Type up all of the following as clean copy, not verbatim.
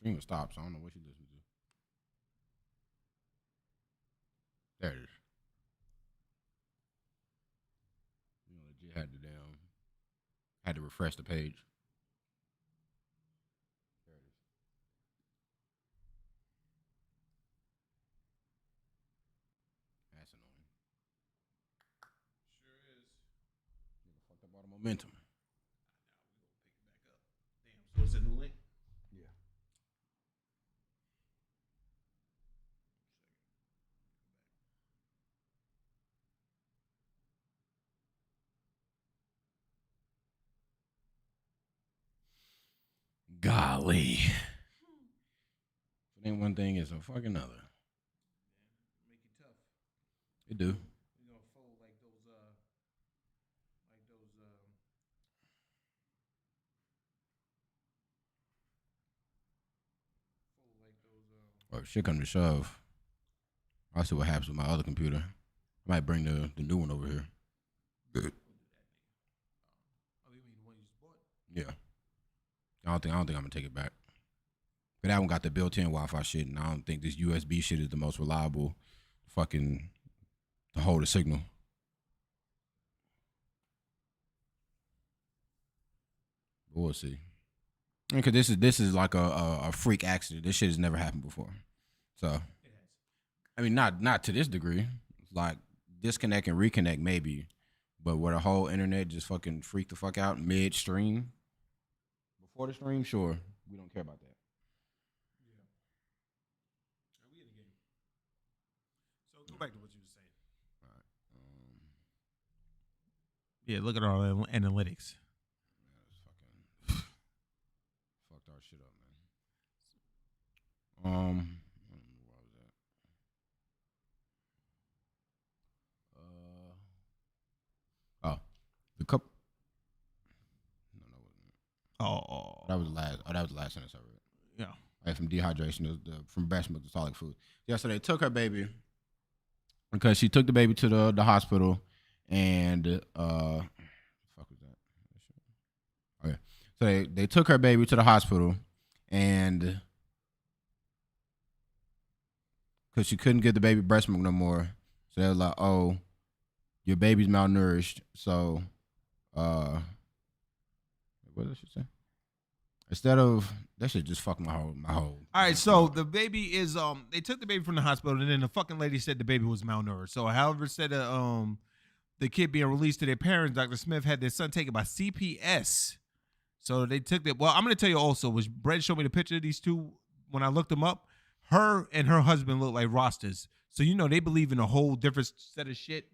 stream was stopped, so I don't know what you listening to. There it is. You know, legit had to refresh the page. There it is. That's annoying. Sure is. Nigga fucked up all the momentum. Now we gonna pick it back up. Damn. So it's a new link. Yeah. Golly. If it ain't one thing, it's a fucking another. Make it tough. It do. You gonna fold like those Or if shit come to shove, I'll see what happens with my other computer. I might bring the new one over here. Good. Oh, you mean the one you just bought? Yeah. I don't think I'm gonna take it back. But that one got the built-in Wi-Fi shit, and I don't think this USB shit is the most reliable fucking to hold a signal. But we'll see. Because this is like a freak accident. This shit has never happened before. So, It has. I mean, not to this degree. Like disconnect and reconnect maybe, but where the whole internet just fucking freak the fuck out midstream. Before the stream, sure, we don't care about that. Yeah. Are we in the game? So go back to what you were saying. All right. Yeah, look at our analytics. Fucking fucked our shit up, man. Where was that? Oh, the cup. No, that wasn't it. Oh, That was the last. Oh, that was the last sentence I read. yeah. Right, from dehydration, from breast milk to solid food. Yeah, so they took her baby because she took the baby to the hospital, and fuck was that? Okay, so they took her baby to the hospital, and because she couldn't give the baby breast milk no more, so they were like, "Oh, your baby's malnourished." So, what did she say? Instead of that shit just fucked my whole. All right, so the baby is they took the baby from the hospital, and then the fucking lady said the baby was malnourished. So however said the kid being released to their parents, Dr. Smith had their son taken by CPS. So they took that. Well, I'm gonna tell you also, was Brett showed me the picture of these two when I looked them up. Her and her husband look like rosters. So you know they believe in a whole different set of shit.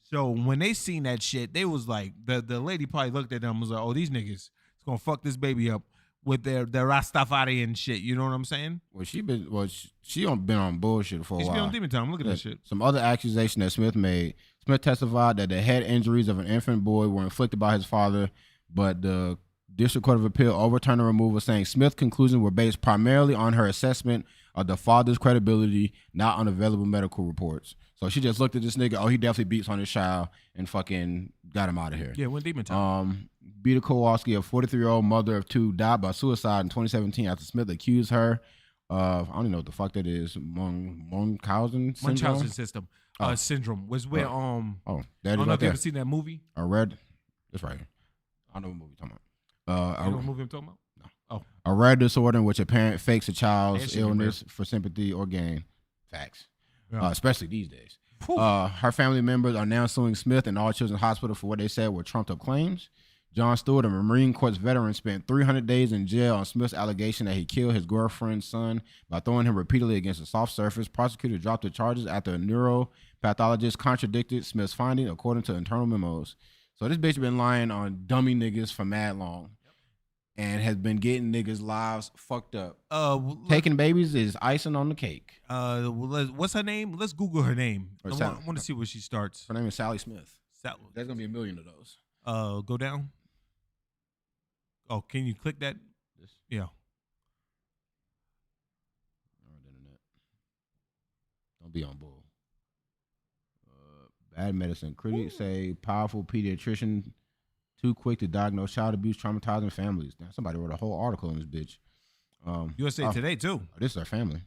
So when they seen that shit, they was like, the lady probably looked at them and was like, oh, these niggas is gonna fuck this baby up with their Rastafarian shit. You know what I'm saying? Well, she been on bullshit for a She's while. been on demon time. Look at that shit. Some other accusation that Smith made. Smith testified that the head injuries of an infant boy were inflicted by his father, but the District Court of Appeal overturned the removal, saying Smith's conclusions were based primarily on her assessment of the father's credibility, not on available medical reports. So she just looked at this nigga. Oh, he definitely beats on his child, and fucking got him out of here. Yeah, went demon time. Beta Kowalski, a 43-year-old mother of two, died by suicide in 2017 after Smith accused her of, I don't even know what the fuck that is, Munchausen syndrome? Munchausen syndrome was where that I is don't know right if you there. ever seen that movie. I read this right here. I know what movie you're talking about. You know what movie I'm talking about? No. Oh, A rare disorder in which a parent fakes a That child's shit be illness for sympathy or gain. Facts. Yeah. Especially these days. Whew. Her family members are now suing Smith and All Children's Hospital for what they said were trumped up claims. John Stewart, a Marine Corps veteran, spent 300 days in jail on Smith's allegation that he killed his girlfriend's son by throwing him repeatedly against a soft surface. Prosecutors dropped the charges after a neuropathologist contradicted Smith's finding, according to internal memos. So this bitch been lying on dummy niggas for mad long. And has been getting niggas' lives fucked up. Taking babies is icing on the cake. What's her name? Let's Google her name. I Sally. want to see where she starts. Her name is Sally Smith. There's gonna be 1 million of those. Go down. Oh, can you click that? This. Yeah. All right, internet. Don't be on bull. Bad medicine. Critics say powerful pediatrician too quick to diagnose child abuse, traumatizing families. Now, somebody wrote a whole article on this bitch. USA Today too. This is her family.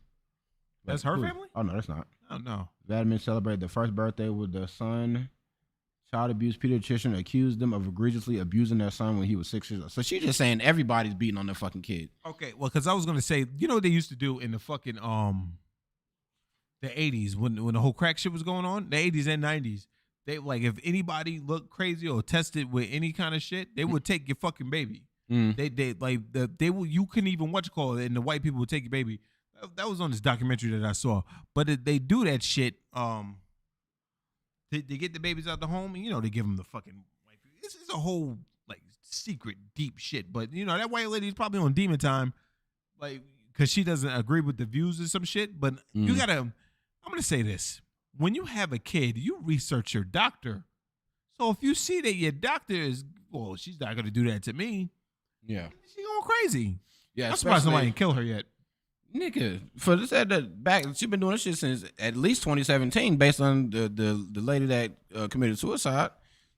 That's her family? Oh no, that's not. Oh no. Vladimir celebrated the first birthday with the son. Child abuse pediatrician accused them of egregiously abusing their son when he was 6 years old. So she's just saying everybody's beating on their fucking kid. Okay, well, because I was gonna say, you know what they used to do in the fucking the 80s when the whole crack shit was going on, the 80s and 90s. They like if anybody looked crazy or tested with any kind of shit, they would take your fucking baby. They will. You couldn't even and the white people would take your baby. That was on this documentary that I saw. But they do that shit. They get the babies out the home, and they give them the fucking white people. This is a whole like secret deep shit. But that white lady is probably on demon time, like because she doesn't agree with the views or some shit. But you gotta. I'm gonna say this: when you have a kid, you research your doctor. So if you see that your doctor is, well, she's not gonna do that to me. Yeah, she going crazy. Yeah, I'm surprised somebody didn't kill her yet. Nigga, for this back, she's been doing this shit since at least 2017, based on the lady that committed suicide.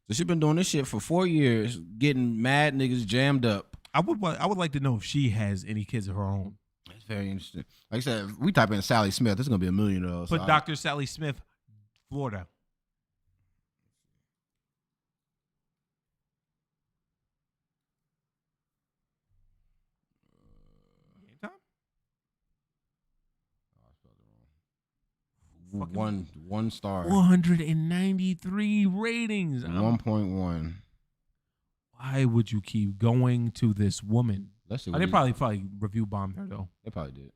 So she's been doing this shit for 4 years, getting mad niggas jammed up. I would like to know if she has any kids of her own. That's very interesting. Like I said, if we type in Sally Smith, there's gonna be 1 million of those. Put Dr. Sally Smith, Florida. One star. 193 ratings. 1.1. Why would you keep going to this woman? Let's see. They probably review bombed her though. They probably did.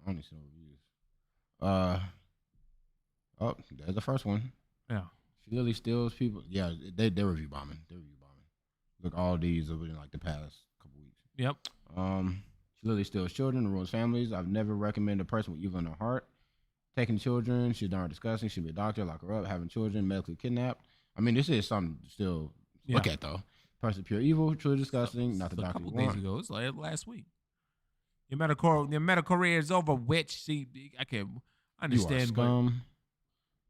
I only see no reviews. Oh, there's the first one. Yeah. She literally steals people. Yeah, they review bombing. Look, all these have been like the past couple weeks. Yep. She literally steals children and ruins families. I've never recommended a person with evil in her heart. Taking children, she's darn disgusting. She'd be a doctor, lock her up. Having children, medically kidnapped. I mean, this is something to still look at, though. Person pure evil, truly disgusting. Not the doctor. A couple days ago, it's like last week. Your medical career is over, witch. See, I can't understand. You are scum.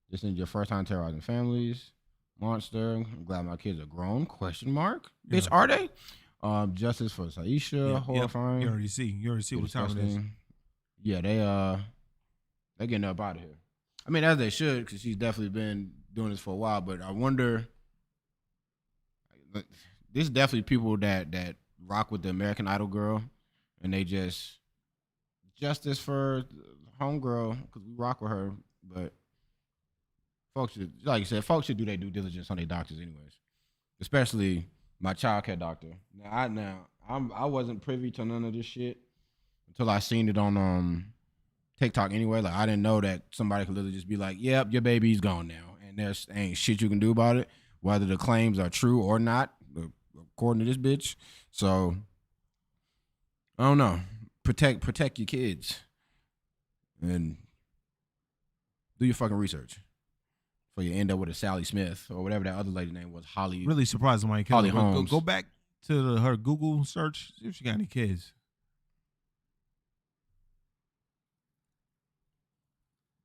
This is your first time terrorizing families. Monster. I'm glad my kids are grown. Question mark. Yeah. Bitch, are they? Justice for Saisha. Yeah, horrifying. You already see what time it is. Yeah, they're getting up out of here. I mean, as they should, because she's definitely been doing this for a while. But I wonder, this is definitely people that rock with the American Idol girl, and they just justice for homegirl because we rock with her. But folks should, like you said, folks should do their due diligence on their doctors, anyways. Especially my childcare doctor. I wasn't privy to none of this shit until I seen it on TikTok anyway. Like I didn't know that somebody could literally just be like, "Yep, your baby's gone now," and there's ain't shit you can do about it, whether the claims are true or not, according to this bitch. So I don't know. Protect your kids and do your fucking research. So you end up with a Sally Smith or whatever that other lady name was. Holly. Really surprised when Holly Holmes. Go back to her Google search. See if she got any kids.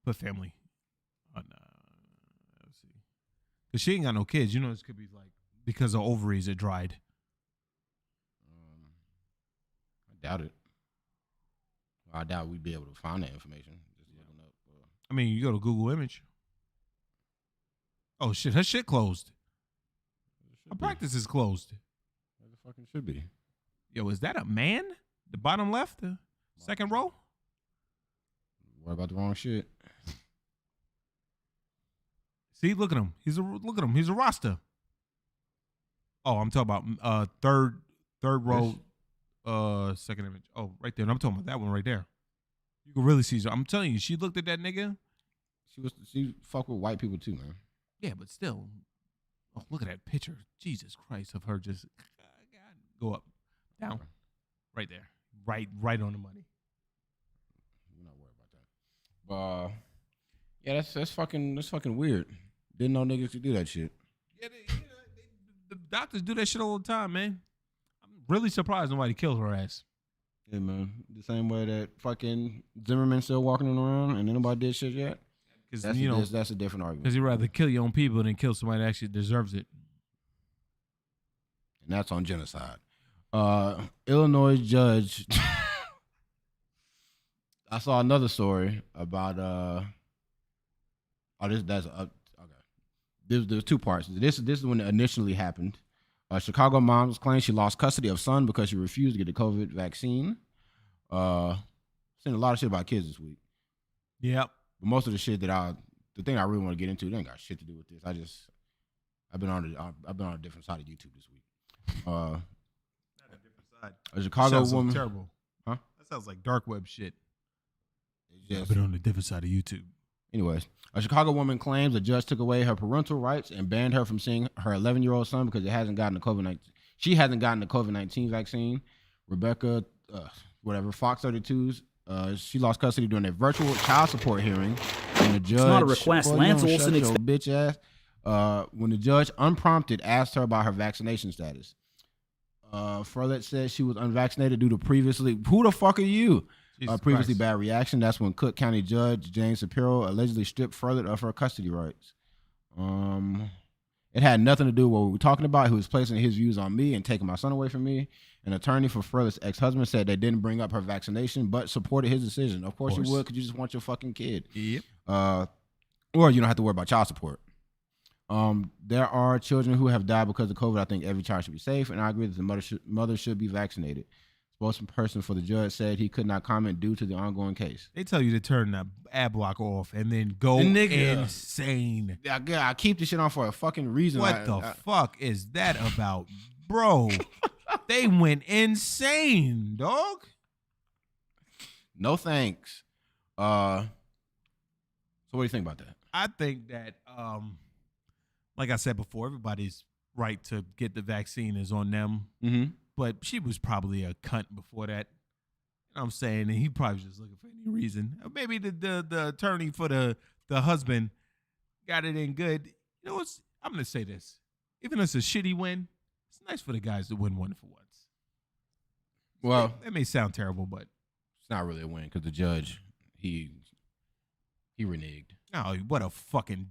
Put family. Let's see. Because she ain't got no kids. This could be like because her ovaries are dried. I doubt it. I doubt we'd be able to find that information. Just looking up. I mean, you go to Google Image. Oh shit, her shit closed. Her practice is closed. It fucking should be. Yo, is that a man? The bottom left, the second row. What about the wrong shit? See, look at him. Look at him. He's a Rasta. Oh, I'm talking about third row, second image. Oh, right there. And I'm talking about that one right there. You can really see. I'm telling you, she looked at that nigga. She fuck with white people too, man. Yeah, but still. Oh, look at that picture. Jesus Christ, of her just go up, down, right there, right on the money. We're not worried about that. Yeah, that's fucking weird. Didn't know niggas could do that shit. Yeah, the doctors do that shit all the time, man. I'm really surprised nobody killed her ass. Yeah, man. The same way that fucking Zimmerman still walking around and nobody did shit yet. Because that's a different argument. Because you'd rather kill your own people than kill somebody that actually deserves it. And that's on genocide. Illinois judge I saw another story about okay. There's two parts. This is when it initially happened. Chicago moms claim she lost custody of son because she refused to get the COVID vaccine. Seen a lot of shit about kids this week. Yep. But most of the shit the thing I really want to get into, it ain't got shit to do with this. I've been on a different side of YouTube this week. Not a different side. A Chicago woman. Terrible. Huh? That sounds like dark web shit. Yes. I've been on a different side of YouTube. Anyways, a Chicago woman claims a judge took away her parental rights and banned her from seeing her 11-year-old son because she hasn't gotten the COVID-19 vaccine. Rebecca, Fox 32's, she lost custody during a virtual child support hearing. When the judge, it's not a request. Lance Olson, bitch ass. When the judge unprompted asked her about her vaccination status. Furlet said she was unvaccinated due to previously. Who the fuck are you? Previously bad reaction. That's when Cook County Judge James Shapiro allegedly stripped Furlet of her custody rights. It had nothing to do with what we were talking about. He was placing his views on me and taking my son away from me. An attorney for Furlet's ex-husband said they didn't bring up her vaccination, but supported his decision. Of course you would, because you just want your fucking kid. Yep. Or you don't have to worry about child support. There are children who have died because of COVID. I think every child should be safe, and I agree that the mother should be vaccinated. Spokesperson for the judge said he could not comment due to the ongoing case. They tell you to turn the ad block off and then go insane. I keep this shit on for a fucking reason. What the fuck is that about, bro? They went insane, dog. No thanks. So what do you think about that? I think that, like I said before, everybody's right to get the vaccine is on them. Mm-hmm. But she was probably a cunt before that. You know what I'm saying? And he probably was just looking for any reason. Maybe the attorney for the husband got it in good. You know what? I'm going to say this. Even if it's a shitty win, it's nice for the guys to win one for once. Well, that may sound terrible, but it's not really a win because the judge, he reneged. Oh, what a fucking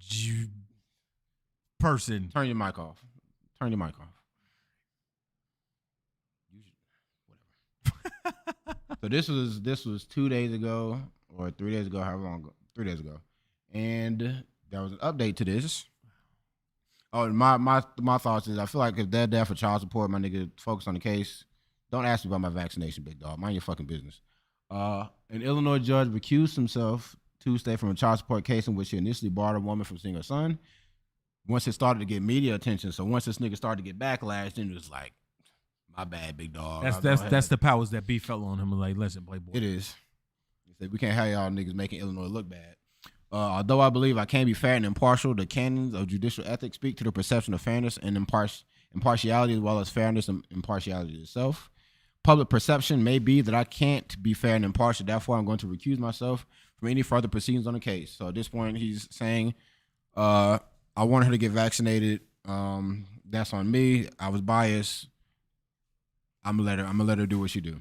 person. Turn your mic off. So this was 2 days ago or 3 days ago, however long ago, 3 days ago, and there was an update to this. Oh, my thoughts is I feel like if they're there for child support, my nigga, focus on the case. Don't ask me about my vaccination, big dog. Mind your fucking business. An Illinois judge recused himself Tuesday from a child support case in which he initially barred a woman from seeing her son. Once it started to get media attention, so once this nigga started to get backlash, then it was like, my bad, big dog. That's the powers that be fell on him. Like, listen, playboy. It is. He said, we can't have y'all niggas making Illinois look bad. Although I believe I can be fair and impartial, the canons of judicial ethics speak to the perception of fairness and impartiality as well as fairness and impartiality itself. Public perception may be that I can't be fair and impartial. Therefore, I'm going to recuse myself from any further proceedings on the case. So at this point, he's saying, I wanted her to get vaccinated. That's on me. I was biased. I'm gonna let her do what she do.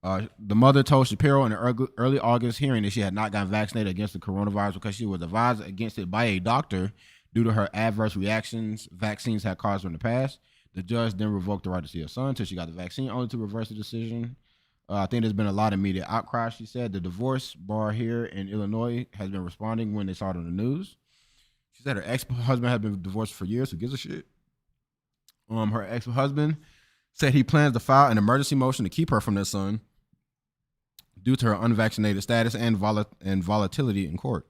The mother told Shapiro in an early August hearing that she had not gotten vaccinated against the coronavirus because she was advised against it by a doctor due to her adverse reactions vaccines had caused her in the past. The judge then revoked the right to see her son until she got the vaccine, only to reverse the decision. I think there's been a lot of media outcry, she said. The divorce bar here in Illinois has been responding when they saw it on the news. She said her ex-husband had been divorced for years. Who gives a shit? Her ex-husband said he plans to file an emergency motion to keep her from their son due to her unvaccinated status and volatility in court.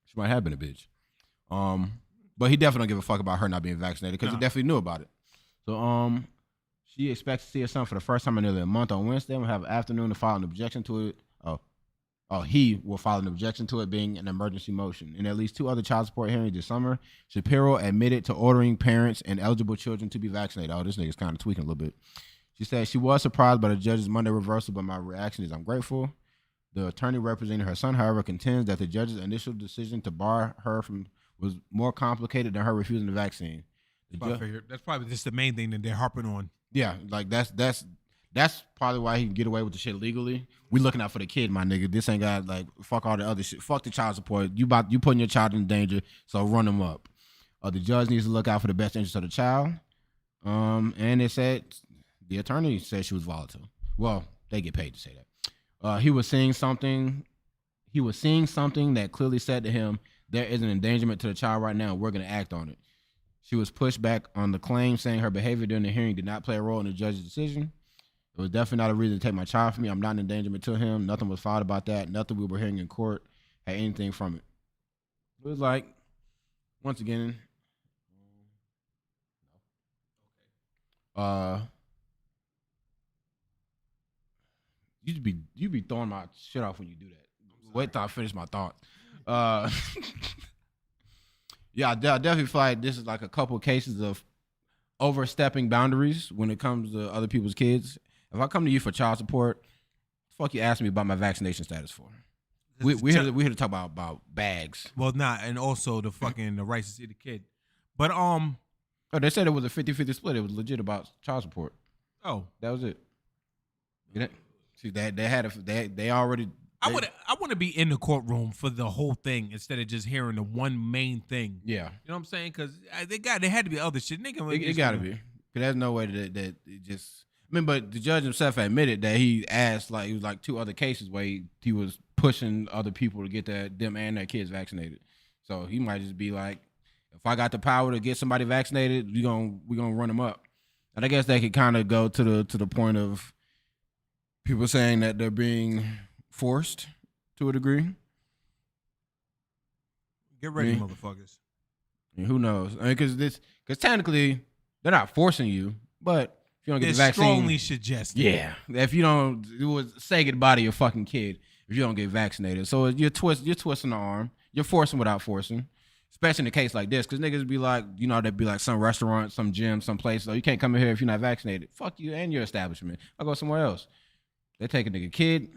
She might have been a bitch. But he definitely don't give a fuck about her not being vaccinated because he definitely knew about it. So she expects to see her son for the first time in nearly a month on Wednesday. We'll have an afternoon to file an objection to it. He will file an objection to it being an emergency motion. In at least 2 other child support hearings this summer, Shapiro admitted to ordering parents and eligible children to be vaccinated. Oh, this nigga's kind of tweaking a little bit. She said she was surprised by the judge's Monday reversal, but my reaction is I'm grateful. The attorney representing her son, however, contends that the judge's initial decision to bar her from was more complicated than her refusing the vaccine. That's probably just the main thing that they're harping on. Yeah, like that's probably why he can get away with the shit legally. We looking out for the kid, my nigga. This ain't got like fuck all the other shit. Fuck the child support. You putting your child in danger, so run them up. The judge needs to look out for the best interest of the child. And it said the attorney said she was volatile. Well, they get paid to say that. He was seeing something. He was seeing something that clearly said to him, "There is an endangerment to the child right now. We're going to act on it." She was pushed back on the claim, saying her behavior during the hearing did not play a role in the judge's decision. It was definitely not a reason to take my child from me. I'm not an endangerment to him. Nothing was filed about that. Nothing we were hearing in court had anything from it. It was like, once again, you be throwing my shit off when you do that. Wait till I finish my thoughts. Yeah, I definitely feel like this is like a couple of cases of overstepping boundaries when it comes to other people's kids. If I come to you for child support, fuck you ask me about my vaccination status for? We here to talk about bags. Well, and also the rights to see the kid. But oh, they said it was a 50-50 split. It was legit about child support. Oh, that was it. See, they already. I want to be in the courtroom for the whole thing instead of just hearing the one main thing. Yeah, you know what I'm saying? Because they had to be other shit. It got to be. Because there's no way that it just. I mean, but the judge himself admitted that he asked, like, it was like 2 other cases where he was pushing other people to get them and their kids vaccinated. So he might just be like, if I got the power to get somebody vaccinated, we're gonna run them up. And I guess that could kind of go to the point of people saying that they're being forced to a degree. Get ready, motherfuckers. And who knows? I mean, because technically they're not forcing you, but if you don't get the vaccine, strongly suggested. Yeah, if you don't, it was say goodbye to your fucking kid if you don't get vaccinated. So you're twisting the arm. You're forcing without forcing. Especially in a case like this, because niggas be like, there'd be like some restaurant, some gym, some place. So you can't come in here if you're not vaccinated. Fuck you and your establishment. I'll go somewhere else. They take a nigga kid.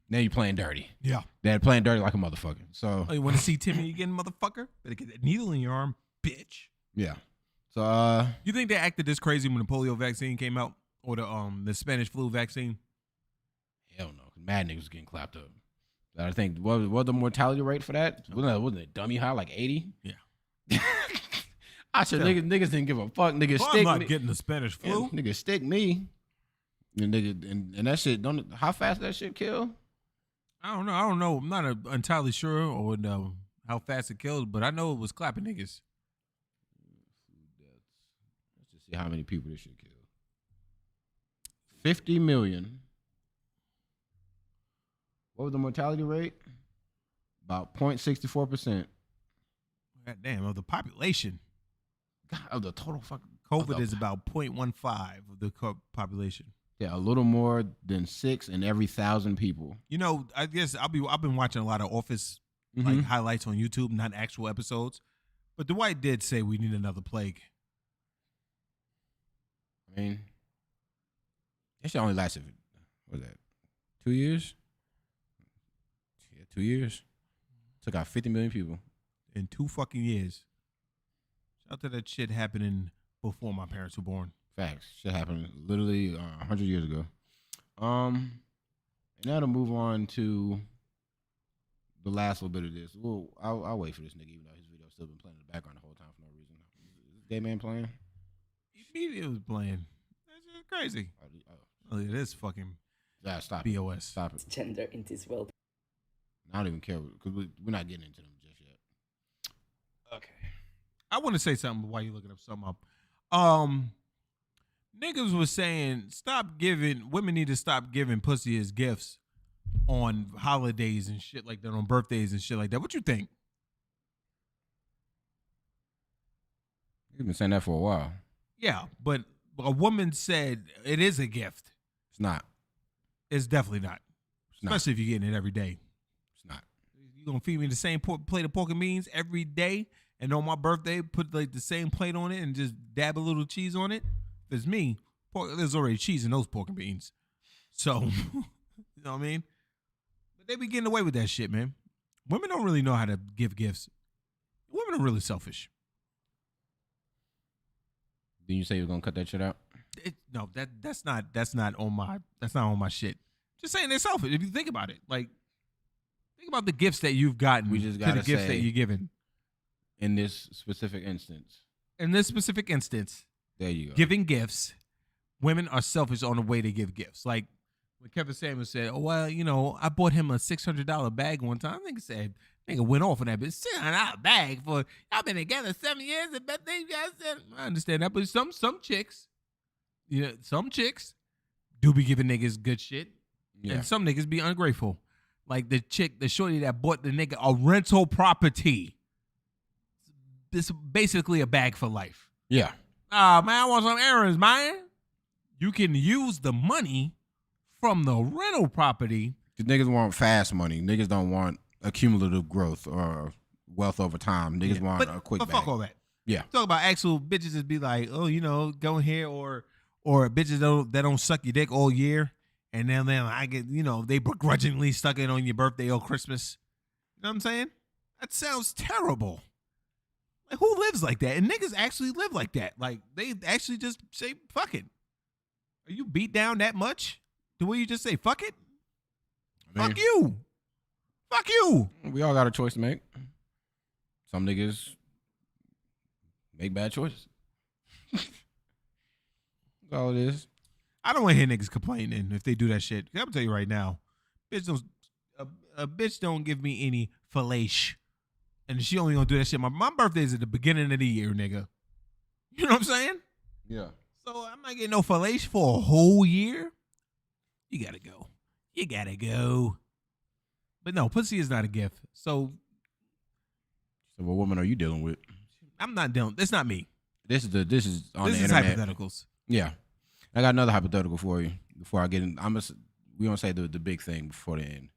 Now you playing dirty. Yeah. They're playing dirty like a motherfucker. So you want to see Timmy again, motherfucker? Better get that needle in your arm, bitch. Yeah. So you think they acted this crazy when the polio vaccine came out or the Spanish flu vaccine? Hell no. Mad niggas was getting clapped up. I think what the mortality rate for that? Wasn't it dummy high like 80? Yeah. I said niggas didn't give a fuck. Niggas stick me. I'm not getting the Spanish flu. Yeah, niggas stick me. And that shit how fast that shit kill? I don't know. I'm not entirely sure or how fast it killed, but I know it was clapping niggas. Let's just see how many people this shit killed. 50 million. What was the mortality rate? About 0.64%. God damn, of the population. God, of the total fucking COVID is about 0.15 of the population. Yeah, a little more than 6 in every 1,000 people. I guess I've been watching a lot of Office like highlights on YouTube, not actual episodes. But Dwight did say we need another plague. I mean, that shit only lasted, what was that, 2 years? Yeah, 2 years. Took out 50 million people. In 2 fucking years. Shout out to that shit happening before my parents were born. Facts. Shit happened literally 100 years ago. And now to move on to the last little bit of this. Well, I'll wait for this nigga, even though his video's still been playing in the background the whole time for no reason. Is this gay man playing? He was playing. That's just crazy. Oh, it is fucking stop BOS. Stop it. Gender in this world. I don't even care because we're not getting into them just yet. Okay. I want to say something while you're looking up something up. Niggas was saying women need to stop giving pussy as gifts on holidays and shit like that, on birthdays and shit like that. What you think? You've been saying that for a while. Yeah, but a woman said it is a gift. It's not. It's definitely not. Especially if you're getting it every day. It's not. You gonna feed me the same plate of pork and beans every day, and on my birthday put like the same plate on it and just dab a little cheese on it? If it's me, there's already cheese in those pork and beans. So, you know what I mean? But they be getting away with that shit, man. Women don't really know how to give gifts. Women are really selfish. Didn't you say you were gonna cut that shit out? No, that's not on my shit. Just saying they're selfish. If you think about it, like think about the gifts that you've gotten. We just gotta the gifts that you're given. In this specific instance. There you go. Giving gifts, women are selfish on the way they give gifts. Like when Kevin Samuels said, "Oh well, I bought him a $600 bag one time." Nigga said, "Nigga went off on that bitch $600 bag for y'all been together 7 years." And bet they guys said, I understand that, but some chicks, some chicks do be giving niggas good shit, and some niggas be ungrateful. Like the shorty that bought the nigga a rental property. This basically a bag for life. Yeah. Man, I want some errands, man. You can use the money from the rental property. Cause niggas want fast money. Niggas don't want accumulative growth or wealth over time. Niggas want a quick bag. But fuck all that. Yeah. Talk about actual bitches that be like, oh, go here or bitches that don't suck your dick all year. And then I get, they begrudgingly stuck it on your birthday or Christmas. You know what I'm saying? That sounds terrible. Like, who lives like that? And niggas actually live like that. Like, they actually just say, fuck it. Are you beat down that much? The way you just say, fuck it? Fuck you. Fuck you. We all got a choice to make. Some niggas make bad choices. That's all it is. I don't want to hear niggas complaining if they do that shit. I'm gonna tell you right now, a bitch don't give me any fellation, and she only gonna do that shit. My birthday is at the beginning of the year, nigga. You know what I'm saying? Yeah. So I'm not getting no fellation for a whole year. You gotta go. You gotta go. But no, pussy is not a gift. So what woman are you dealing with? I'm not dealing. That's not me. This is on this the is internet. hypotheticals. Yeah. I got another hypothetical for you before I get in. We gonna say the big thing before the end.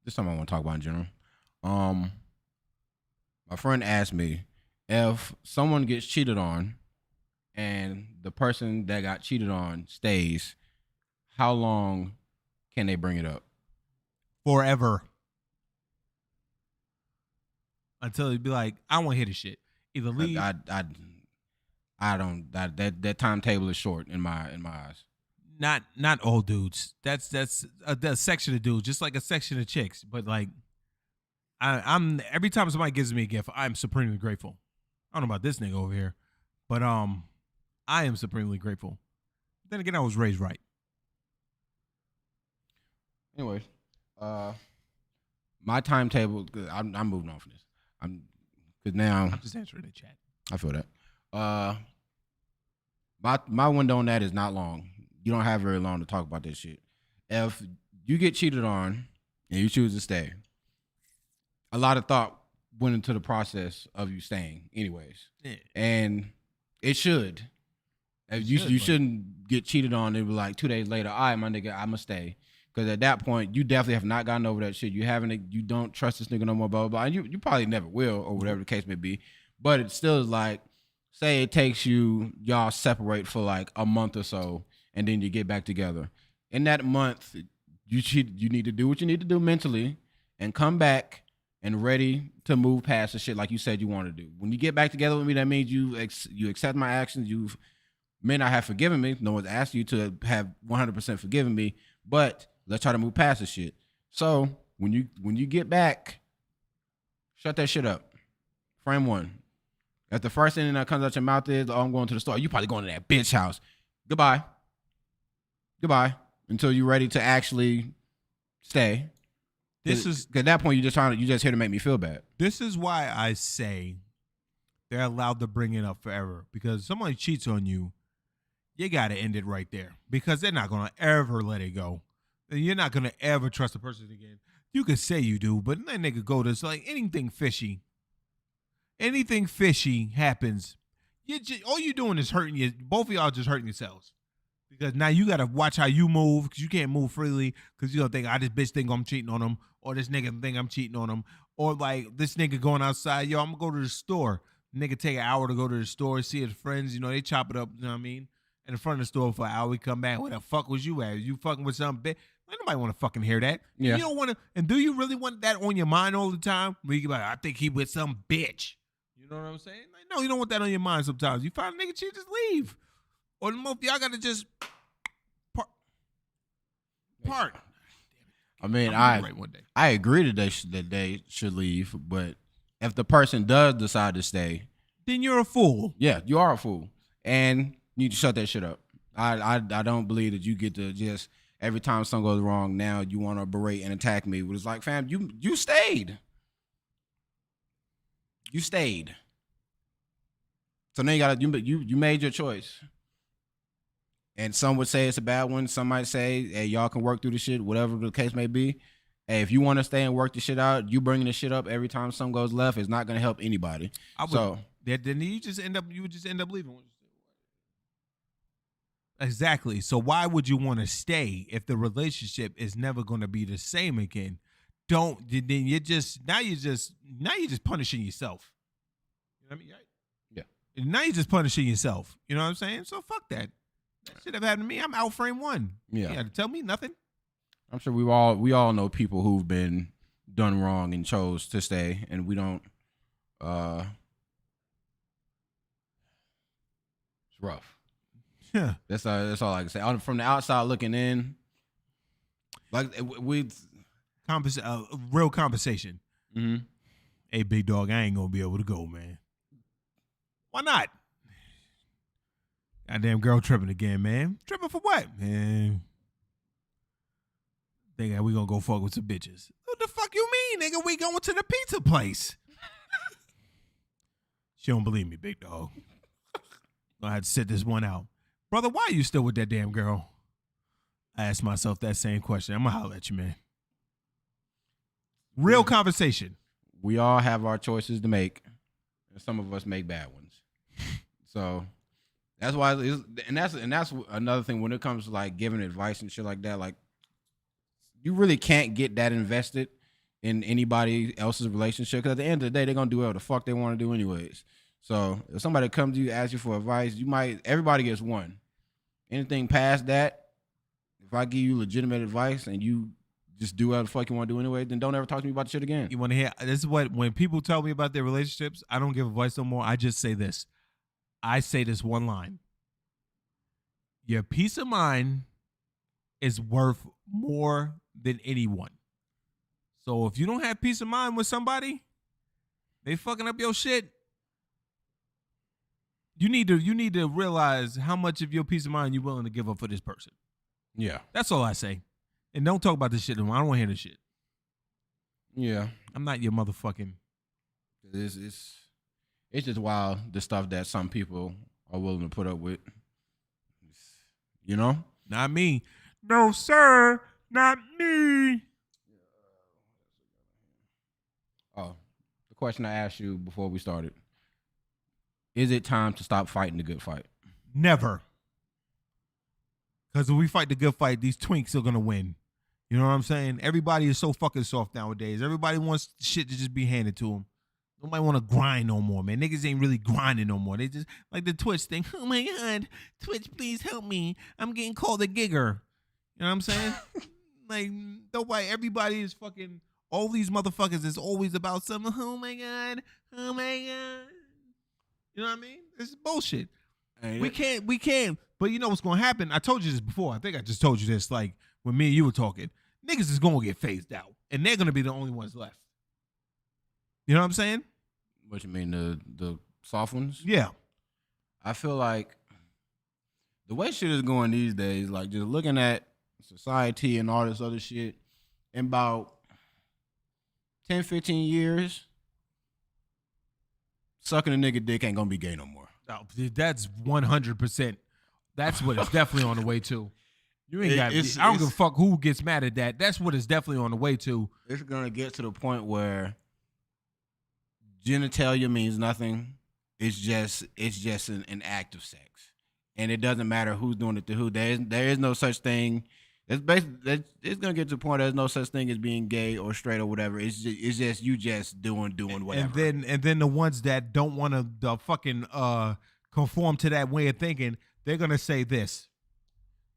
This time I want to talk about in general. My friend asked me if someone gets cheated on and the person that got cheated on stays, how long can they bring it up? Forever. Until you'd be like, I don't want to hear this shit. Either leave. I don't. That timetable is short in my eyes. Not all dudes. That's a section of dudes, just like a section of chicks. But like, I'm every time somebody gives me a gift, I'm supremely grateful. I don't know about this nigga over here, but I am supremely grateful. Then again, I was raised right. Anyways, my timetable. I'm moving on from this. Because now I'm just answering the chat. I feel that. My window on that is not long. You don't have very long to talk about this shit. If you get cheated on and you choose to stay, a lot of thought went into the process of you staying anyways. Yeah. And it should. If you shouldn't get cheated on and be like 2 days later, all right, my nigga, I'ma stay. Because at that point, you definitely have not gotten over that shit. You don't trust this nigga no more, blah, blah, blah. And you probably never will, or whatever the case may be. But it still is like, say it takes y'all separate for like a month or so, and then you get back together. In that month, you need to do what you need to do mentally and come back and ready to move past the shit like you said you want to do. When you get back together with me, that means you accept my actions. You may not have forgiven me. No one's asked you to have 100% forgiven me, but let's try to move past the shit. So when you get back, shut that shit up. Frame one. If the first thing that comes out your mouth is, oh, I'm going to the store, you probably going to that bitch house. Goodbye. Until you're ready to actually stay. At that point, you just here to make me feel bad. This is why I say they're allowed to bring it up forever. Because if somebody cheats on you, you got to end it right there. Because they're not going to ever let it go. You're not going to ever trust a person again. You could say you do, but that nigga go to like anything fishy. Anything fishy happens. All you doing is hurting you. Both of y'all just hurting yourselves. Because now you got to watch how you move because you can't move freely because you don't think, this bitch think I'm cheating on him, or this nigga think I'm cheating on him, or like this nigga going outside, yo, I'm going to go to the store. Nigga take an hour to go to the store, see his friends, they chop it up, you know what I mean? In front of the store for an hour, we come back. Where the fuck was you at? You fucking with some bitch? Nobody want to fucking hear that. Yeah. You don't want to, and do you really want that on your mind all the time? Where you be like, I think he with some bitch. You know what I'm saying? Like, no, you don't want that on your mind sometimes. You find a nigga cheat, just leave. Or y'all got to just part. I mean, I agree that they should leave, but if the person does decide to stay, then you're a fool. Yeah, you are a fool. And you need to shut that shit up. I don't believe that you get to just every time something goes wrong, now you want to berate and attack me. It's like, fam, you stayed. You stayed. So now you made your choice. And some would say it's a bad one. Some might say, hey, y'all can work through the shit, whatever the case may be. Hey, if you want to stay and work the shit out, you bringing the shit up every time something goes left is not going to help anybody. Then you would just end up leaving. Exactly. So why would you want to stay if the relationship is never going to be the same again? Then you're just punishing yourself. You know what I mean? Yeah. Now you're just punishing yourself. You know what I'm saying? So fuck that. That shit have happened to me. I'm out frame one. Yeah. You got to tell me nothing. I'm sure we all know people who've been done wrong and chose to stay, and we don't. It's rough. Yeah, that's all I can say. From the outside looking in, like real conversation. Mm-hmm. Hey, big dog, I ain't gonna be able to go, man. Why not? Goddamn girl tripping again, man. Tripping for what, man? Think we gonna go fuck with some bitches. What the fuck you mean, nigga? We going to the pizza place. She don't believe me, big dog. Gonna have to sit this one out. Brother, why are you still with that damn girl? I asked myself that same question. I'm gonna holler at you, man. Real conversation. We all have our choices to make, and some of us make bad ones. So that's why, that's another thing when it comes to like giving advice and shit like that. Like, you really can't get that invested in anybody else's relationship because at the end of the day, they're gonna do whatever the fuck they want to do anyways. So if somebody comes to you, asks you for advice, everybody gets one. Anything past that, if I give you legitimate advice and you just do whatever the fuck you want to do anyway, then don't ever talk to me about the shit again. You want to hear? This is what, when people tell me about their relationships, I don't give advice no more. I just say this. I say this one line. Your peace of mind is worth more than anyone. So if you don't have peace of mind with somebody, they fucking up your shit. You need to realize how much of your peace of mind you're willing to give up for this person. Yeah. That's all I say. And don't talk about this shit anymore. I don't want to hear this shit. Yeah. I'm not your motherfucking. It's just wild, the stuff that some people are willing to put up with. You know? Not me. No, sir. Not me. Oh, the question I asked you before we started. Is it time to stop fighting the good fight? Never. Because if we fight the good fight, these twinks are going to win. You know what I'm saying? Everybody is so fucking soft nowadays. Everybody wants shit to just be handed to them. Nobody want to grind no more, man. Niggas ain't really grinding no more. They just, like the Twitch thing. Oh, my God. Twitch, please help me. I'm getting called a gigger. You know what I'm saying? Like, nobody, everybody is fucking, all these motherfuckers is always about something. Oh, my God. Oh, my God. You know what I mean? It's bullshit. We can't. But you know what's going to happen? I told you this before. I think I just told you this, like, when me and you were talking. Niggas is going to get phased out. And they're going to be the only ones left. You know what I'm saying? What you mean, the soft ones? Yeah. I feel like the way shit is going these days, like just looking at society and all this other shit, in about 10, 15 years, sucking a nigga dick ain't gonna be gay no more. Oh, that's 100%. That's what it's definitely on the way to. You ain't got. I don't give a fuck who gets mad at that. That's what it's definitely on the way to. It's gonna get to the point where genitalia means nothing. It's just an act of sex, and it doesn't matter who's doing it to who. There is no such thing. It's gonna get to the point. There's no such thing as being gay or straight or whatever. It's just you just doing whatever. And then the ones that don't want to fucking conform to that way of thinking, they're gonna say this.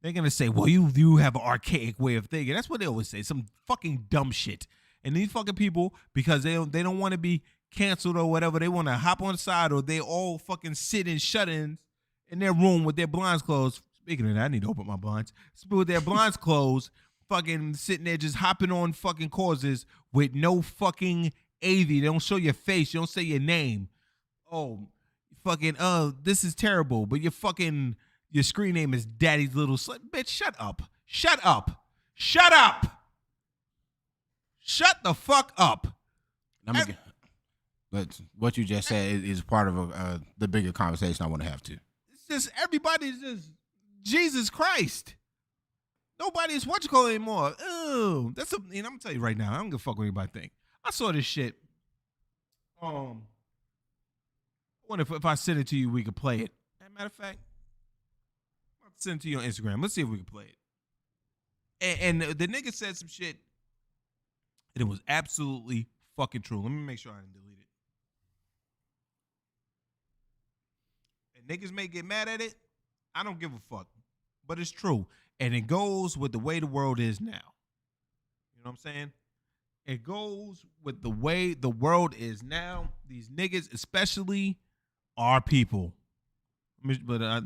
They're gonna say, "Well, you have an archaic way of thinking." That's what they always say. Some fucking dumb shit. And these fucking people, because they don't want to be canceled or whatever, they want to hop on the side, or they all fucking sit in shut-ins in their room with their blinds closed. Speaking of that, I need to open my blinds. With their blinds closed, fucking sitting there just hopping on fucking causes with no fucking AV. They don't show your face. You don't say your name. Oh, fucking, this is terrible. But you're Your screen name is Daddy's Little Slut. Bitch, shut up. Shut up. Shut up. Shut the fuck up. But what you just said is part of the bigger conversation I want to have too. It's just everybody's just Jesus Christ. Nobody's what you call it anymore. Oh, and I'm gonna tell you right now. I don't give a fuck what anybody think. I saw this shit. I wonder if I send it to you, we could play it. As a matter of fact, I'll send it to you on Instagram. Let's see if we can play it. And the nigga said some shit, and it was absolutely fucking true. Let me make sure I didn't delete it. And niggas may get mad at it. I don't give a fuck. But it's true. And it goes with the way the world is now. You know what I'm saying? It goes with the way the world is now. These niggas, especially our people. But did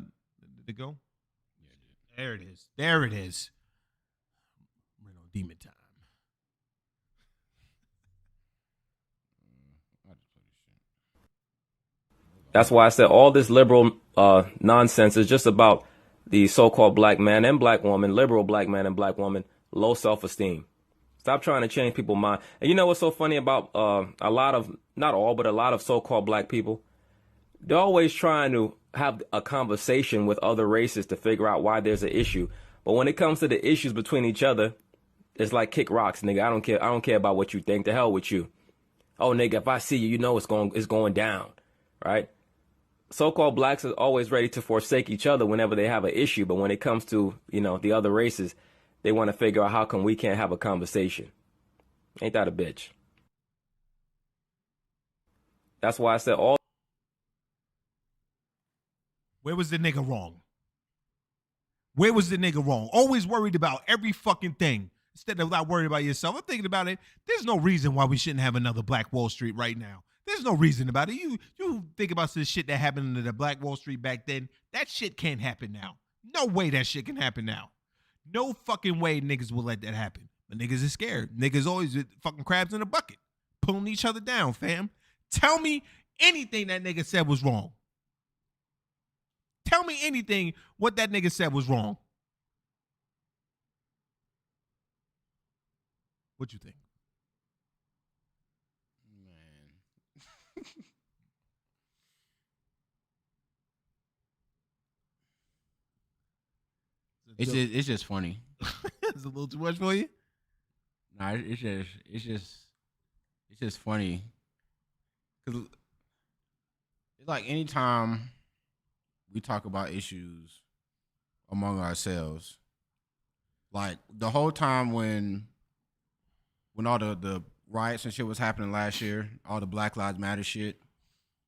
it go? Yeah, it did. There it is. There it is. We're on demon time. That's why I said all this liberal nonsense is just about the so-called black man and black woman, liberal black man and black woman, low self-esteem. Stop trying to change people's mind. And you know what's so funny about a lot of, not all, but a lot of so-called black people? They're always trying to have a conversation with other races to figure out why there's an issue. But when it comes to the issues between each other, it's like kick rocks, nigga. I don't care about what you think. The hell with you. Oh, nigga, if I see you, you know it's going down, right? So-called blacks are always ready to forsake each other whenever they have an issue. But when it comes to, the other races, they want to figure out how come we can't have a conversation. Ain't that a bitch? That's why I said all. Where was the nigga wrong? Where was the nigga wrong? Always worried about every fucking thing instead of not worried about yourself. I'm thinking about it. There's no reason why we shouldn't have another Black Wall Street right now. There's no reason about it. You think about this shit that happened in the Black Wall Street back then. That shit can't happen now. No way that shit can happen now. No fucking way niggas will let that happen. But niggas are scared. Niggas always fucking crabs in a bucket. Pulling each other down, fam. Tell me anything that nigga said was wrong. Tell me anything what that nigga said was wrong. What you think? It's just funny. It's a little too much for you? Nah, it's just funny. Cause it's like anytime we talk about issues among ourselves, like the whole time when all the riots and shit was happening last year, all the Black Lives Matter shit,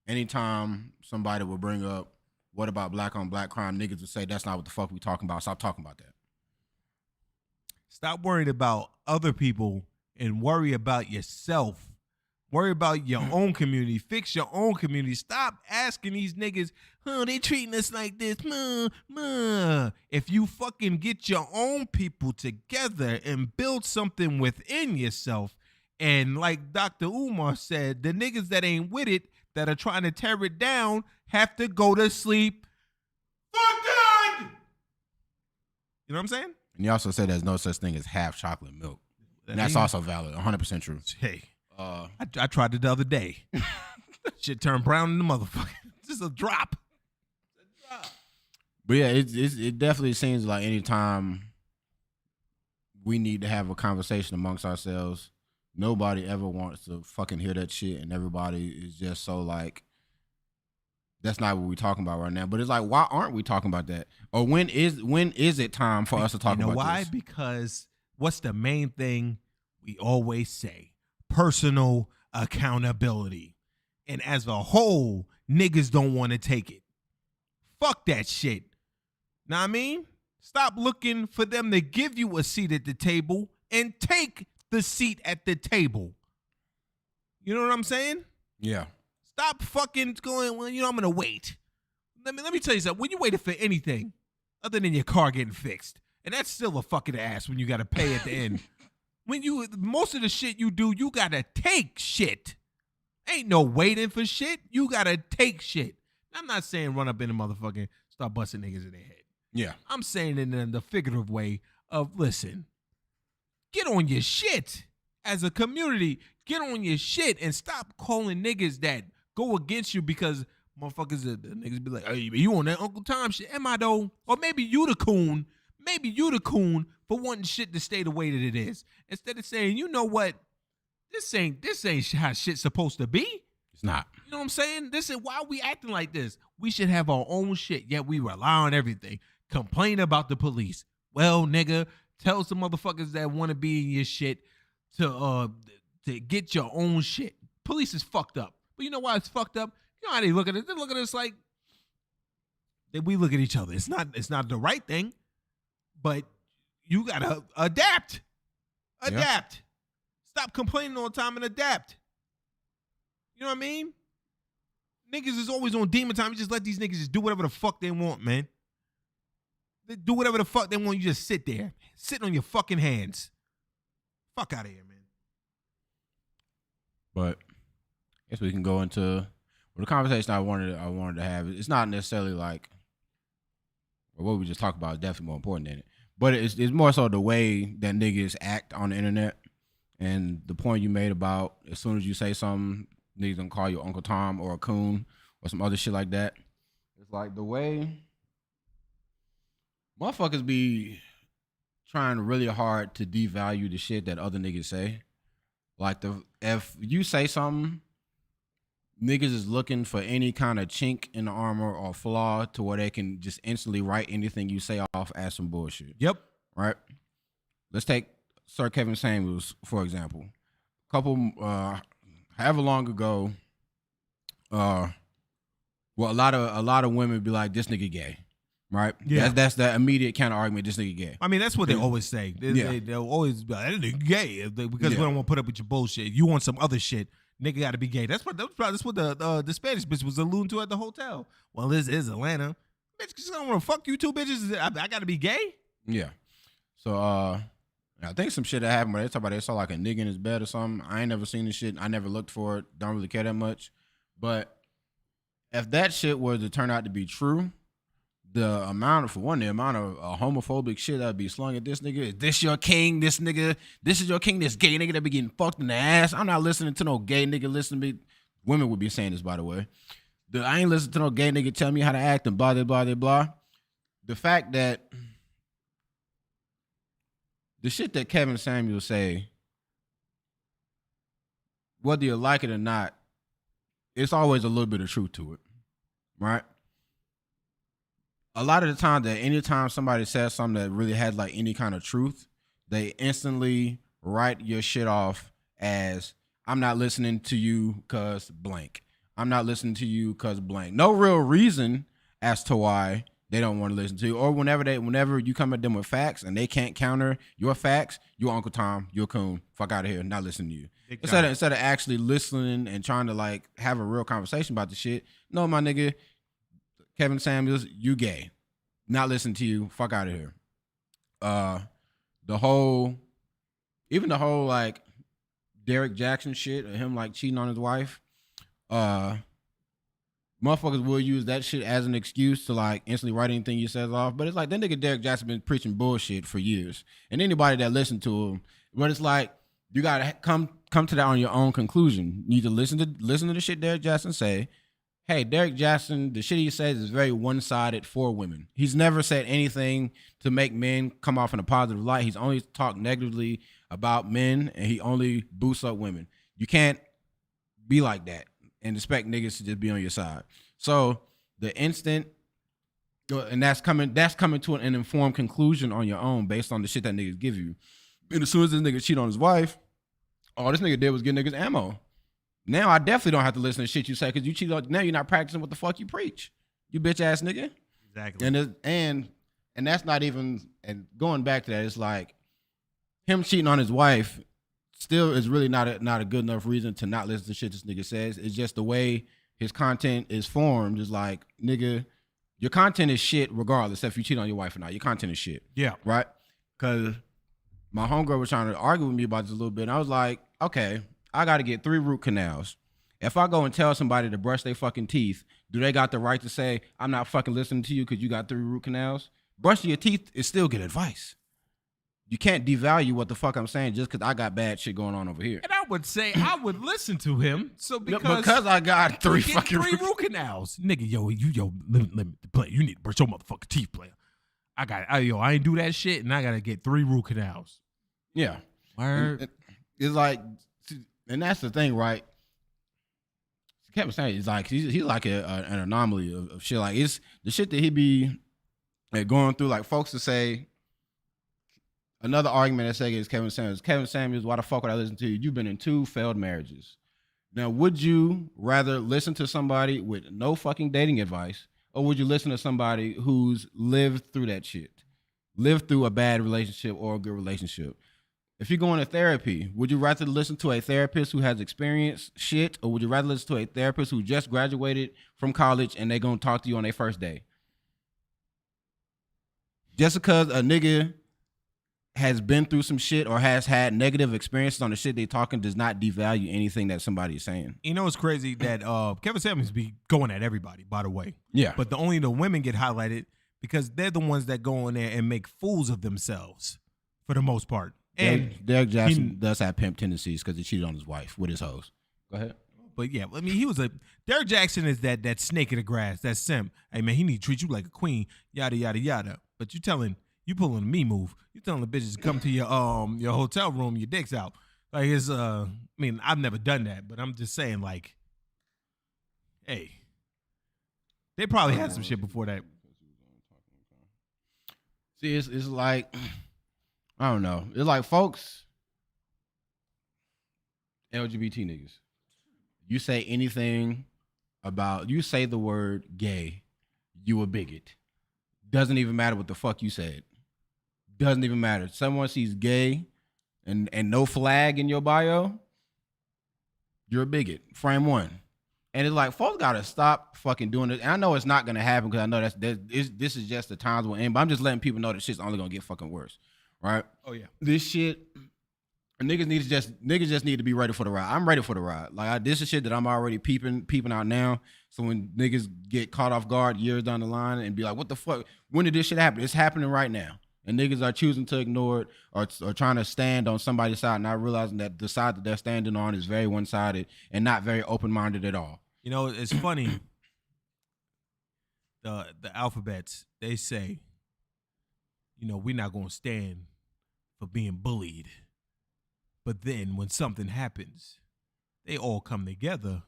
anytime somebody would bring up what about black on black crime, niggas would say that's not what the fuck we talking about. Stop talking about that. Stop worrying about other people and worry about yourself. Worry about your own community. Fix your own community. Stop asking these niggas, they treating us like this. If you fucking get your own people together and build something within yourself, and like Dr. Umar said, the niggas that ain't with it, that are trying to tear it down, have to go to sleep for good. You know what I'm saying? And you also said there's no such thing as half chocolate milk. And that's also valid, 100% true. Hey, I tried it the other day. Shit turned brown in the motherfucker. Just a drop. But yeah, it definitely seems like anytime we need to have a conversation amongst ourselves, nobody ever wants to fucking hear that shit, and everybody is just so like, that's not what we're talking about right now. But it's like, why aren't we talking about that? Or when is it time for us to talk about this? You know why? Because what's the main thing we always say? Personal accountability. And as a whole, niggas don't want to take it. Fuck that shit. Know what I mean? Stop looking for them to give you a seat at the table and take the seat at the table. You know what I'm saying? Yeah. Stop fucking going, well, I'm going to wait. Let me tell you something. When you waited for anything other than your car getting fixed, and that's still a fucking ass when you got to pay at the end. Most of the shit you do, you got to take shit. Ain't no waiting for shit. You got to take shit. I'm not saying run up in the motherfucking start busting niggas in their head. Yeah. I'm saying it in the figurative way of, listen, get on your shit as a community. Get on your shit and stop calling niggas that go against you because motherfuckers, the niggas be like, hey, you on that Uncle Tom shit? Am I though? Or maybe you the coon. Maybe you the coon for wanting shit to stay the way that it is. Instead of saying, you know what? This ain't how shit's supposed to be. It's not. You know what I'm saying? This is why we acting like this. We should have our own shit, yet we rely on everything. Complain about the police. Well, nigga, tell some motherfuckers that want to be in your shit to get your own shit. Police is fucked up. But you know why it's fucked up? You know how they look at it? They look at us like we look at each other. It's not the right thing, but you gotta adapt. Adapt. Yeah. Stop complaining all the time and adapt. You know what I mean? Niggas is always on demon time. You just let these niggas just do whatever the fuck they want, man. They do whatever the fuck they want. You just sit there. Sitting on your fucking hands. Fuck out of here, man. But I guess we can go into the conversation I wanted to have. It's not necessarily like what we just talked about is definitely more important than it. But it's more so the way that niggas act on the internet. And the point you made about as soon as you say something, niggas gonna call you Uncle Tom or a coon or some other shit like that. It's like the way motherfuckers be trying really hard to devalue the shit that other niggas say. Like if you say something, niggas is looking for any kind of chink in the armor or flaw to where they can just instantly write anything you say off as some bullshit. Yep. Right? Let's take Sir Kevin Samuels, for example. However long ago, a lot of women be like, this nigga gay. Right? Yeah. That's the immediate kind of argument, this nigga gay. I mean, that's what they always say. They'll always be like, that nigga gay. Because we don't want to put up with your bullshit. You want some other shit. Nigga got to be gay. That's what the Spanish bitch was alluding to at the hotel. Well, this is Atlanta. Bitch, cause I don't want to fuck you two bitches. I got to be gay? Yeah. So, I think some shit that happened where they talk about they saw like a nigga in his bed or something. I ain't never seen this shit. I never looked for it. Don't really care that much. But if that shit was to turn out to be true, the amount of homophobic shit that would be slung at this nigga. Is this your king? This nigga, this is your king? This gay nigga that be getting fucked in the ass? I'm not listening to no gay nigga listen to me. Women would be saying this, by the way. I ain't listening to no gay nigga tell me how to act and blah, blah, blah, blah. The fact that the shit that Kevin Samuels say, whether you like it or not, it's always a little bit of truth to it, right? A lot of the time that anytime somebody says something that really has like any kind of truth, they instantly write your shit off as, I'm not listening to you cause blank. I'm not listening to you cause blank. No real reason as to why they don't want to listen to you. Or whenever you come at them with facts and they can't counter your facts, you're Uncle Tom, you're a coon, fuck out of here, not listening to you. Instead of actually listening and trying to like have a real conversation about the shit. No, my nigga, Kevin Samuels, you gay. Not listening to you, fuck out of here. The whole like Derek Jackson shit, or him like cheating on his wife, motherfuckers will use that shit as an excuse to like instantly write anything you says off. But it's like that nigga Derek Jackson been preaching bullshit for years. And anybody that listened to him, but it's like you gotta come to that on your own conclusion. You need to listen to the shit Derek Jackson say. Hey, Derek Jackson, the shit he says is very one-sided for women. He's never said anything to make men come off in a positive light. He's only talked negatively about men, and he only boosts up women. You can't be like that and expect niggas to just be on your side. So the instant, and that's coming to an informed conclusion on your own based on the shit that niggas give you. And as soon as this nigga cheat on his wife, all this nigga did was give niggas ammo. Now I definitely don't have to listen to shit you say because you cheat on. Now you're not practicing what the fuck you preach, you bitch ass nigga. Exactly. And that's not even. And going back to that, it's like him cheating on his wife still is really not a good enough reason to not listen to shit this nigga says. It's just the way his content is formed is like, nigga, your content is shit regardless if you cheat on your wife or not. Your content is shit. Yeah. Right? Because my homegirl was trying to argue with me about this a little bit, and I was like, okay, I got to get 3 root canals. If I go and tell somebody to brush their fucking teeth, do they got the right to say, I'm not fucking listening to you because you got 3 root canals? Brushing your teeth is still good advice. You can't devalue what the fuck I'm saying just because I got bad shit going on over here. And I would say I would listen to him. So because I got three root canals, nigga. Let me play. You need to brush your motherfucking teeth, player. I ain't do that shit, and I gotta get 3 root canals. Yeah, Word. It's like, and that's the thing, right? Kevin saying it's like he's like an anomaly of shit. Like it's the shit that he be going through. Like folks to say. Another argument I say is Kevin Samuels. Kevin Samuels, why the fuck would I listen to you? You've been in 2 failed marriages. Now, would you rather listen to somebody with no fucking dating advice, or would you listen to somebody who's lived through that shit? Lived through a bad relationship or a good relationship? If you're going to therapy, would you rather listen to a therapist who has experienced shit, or would you rather listen to a therapist who just graduated from college and they gonna talk to you on their first day? Just because a nigga has been through some shit or has had negative experiences on the shit they talking does not devalue anything that somebody is saying. You know, it's crazy that Kevin Samuels be going at everybody, by the way. Yeah. But only the women get highlighted because they're the ones that go in there and make fools of themselves for the most part. And Derek Jackson does have pimp tendencies because he cheated on his wife with his hoes. Go ahead. But yeah, I mean, Derek Jackson is that snake in the grass, that simp. Hey man, he need to treat you like a queen, yada yada yada. But you pulling a me move. You telling the bitches to come to your hotel room, your dick's out. Like it's I mean, I've never done that, but I'm just saying, like, hey, they probably had some shit before that. See, it's like, I don't know. It's like folks, LGBT niggas. You say anything you say the word gay, you a bigot. Doesn't even matter what the fuck you said. Doesn't even matter. Someone sees gay and no flag in your bio, you're a bigot. Frame 1. And it's like, folks gotta stop fucking doing this. And I know it's not gonna happen because I know this is just the times we're in, but I'm just letting people know that shit's only gonna get fucking worse. Right? Oh yeah. This shit, niggas just need to be ready for the ride. I'm ready for the ride. Like this is shit that I'm already peeping out now. So when niggas get caught off guard years down the line and be like, what the fuck? When did this shit happen? It's happening right now. And niggas are choosing to ignore it or trying to stand on somebody's side, not realizing that the side that they're standing on is very one-sided and not very open-minded at all. You know, it's funny. The alphabets, they say, you know, we're not going to stand for being bullied. But then when something happens, they all come together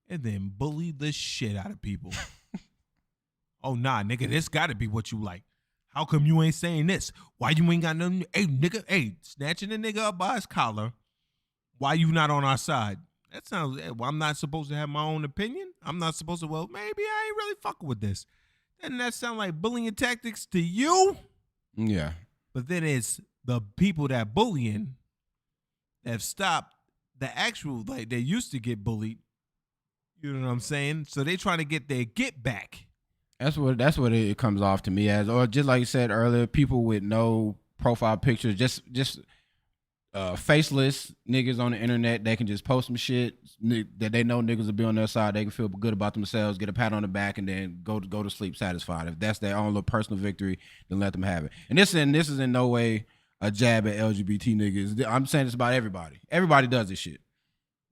and then bully the shit out of people. Oh, nah, nigga, this got to be what you like. How come you ain't saying this? Why you ain't got nothing? Hey, nigga, snatching the nigga up by his collar. Why you not on our side? That sounds, well, I'm not supposed to have my own opinion? I'm not supposed to, well, maybe I ain't really fucking with this. Doesn't that sound like bullying tactics to you? Yeah. But then it's the people that bullying that have stopped the actual, like, they used to get bullied. You know what I'm saying? So they trying to get their get back. That's what it comes off to me as, or just like you said earlier, people with no profile pictures, just faceless niggas on the internet. They can just post some shit that they know niggas will be on their side. They can feel good about themselves, get a pat on the back, and then go to sleep satisfied. If that's their own little personal victory, then let them have it. And this is in no way a jab at LGBT niggas. I'm saying this about everybody. Everybody does this shit.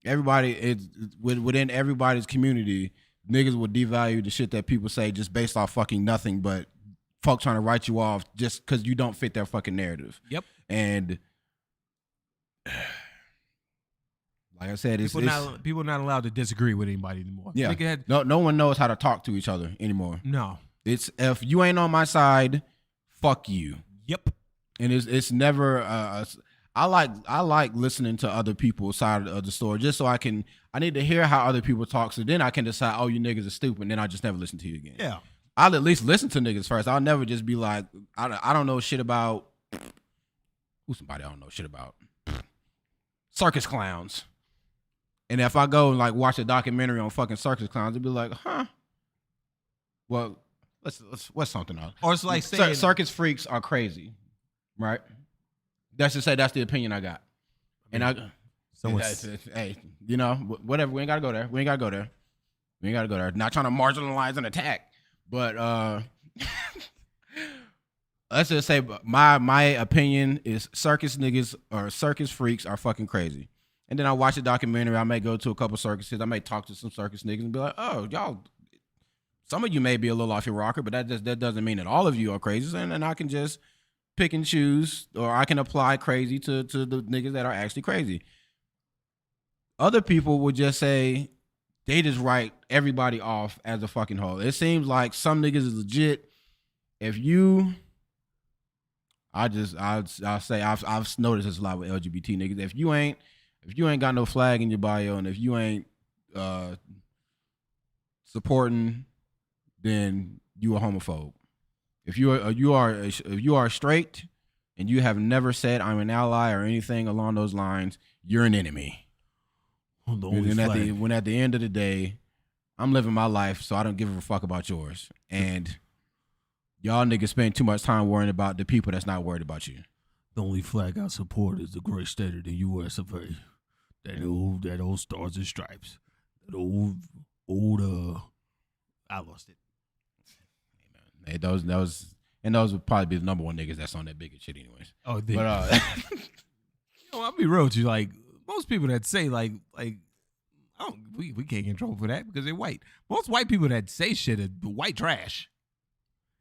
Everybody is within everybody's community. Niggas will devalue the shit that people say just based off fucking nothing, but folks trying to write you off just because you don't fit their fucking narrative. Yep. And like I said, people not allowed to disagree with anybody anymore. Yeah. No one knows how to talk to each other anymore. No. It's if you ain't on my side, fuck you. Yep. And it's never. I like listening to other people's side of the story just so I need to hear how other people talk, so then I can decide, oh, you niggas are stupid, and then I just never listen to you again. Yeah. I'll at least listen to niggas first. I'll never just be like, I don't know shit about who's somebody I don't know shit about. Circus clowns. And if I go and like watch a documentary on fucking circus clowns, it'd be like, huh? Well, let's what's something else? Or it's like saying circus freaks are crazy, right? That's to say that's the opinion I got. And hey, you know, whatever. We ain't gotta go there. Not trying to marginalize an attack, but let's just say my opinion is circus niggas or circus freaks are fucking crazy. And then I watch a documentary. I may go to a couple circuses. I may talk to some circus niggas and be like, oh, y'all, some of you may be a little off your rocker, but that doesn't mean that all of you are crazy. And I can just pick and choose, or I can apply crazy to the niggas that are actually crazy. Other people would just say they just write everybody off as a fucking hoe. It seems like some niggas is legit. If you, I'll say I've noticed this a lot with LGBT niggas. If you ain't got no flag in your bio, and if you ain't supporting, then you a homophobe. If you are straight and you have never said I'm an ally or anything along those lines, you're an enemy. And at the end of the day, I'm living my life, so I don't give a fuck about yours. And y'all niggas spend too much time worrying about the people that's not worried about you. The only flag I support is the great state of the U.S. of A. That old Stars and Stripes. That old I lost it. Hey, those would probably be the number one niggas that's on that bigot shit anyways. Oh, but I'll be real with you. Like most people that say like we can't get in trouble for that because they're white. Most white people that say shit are white trash.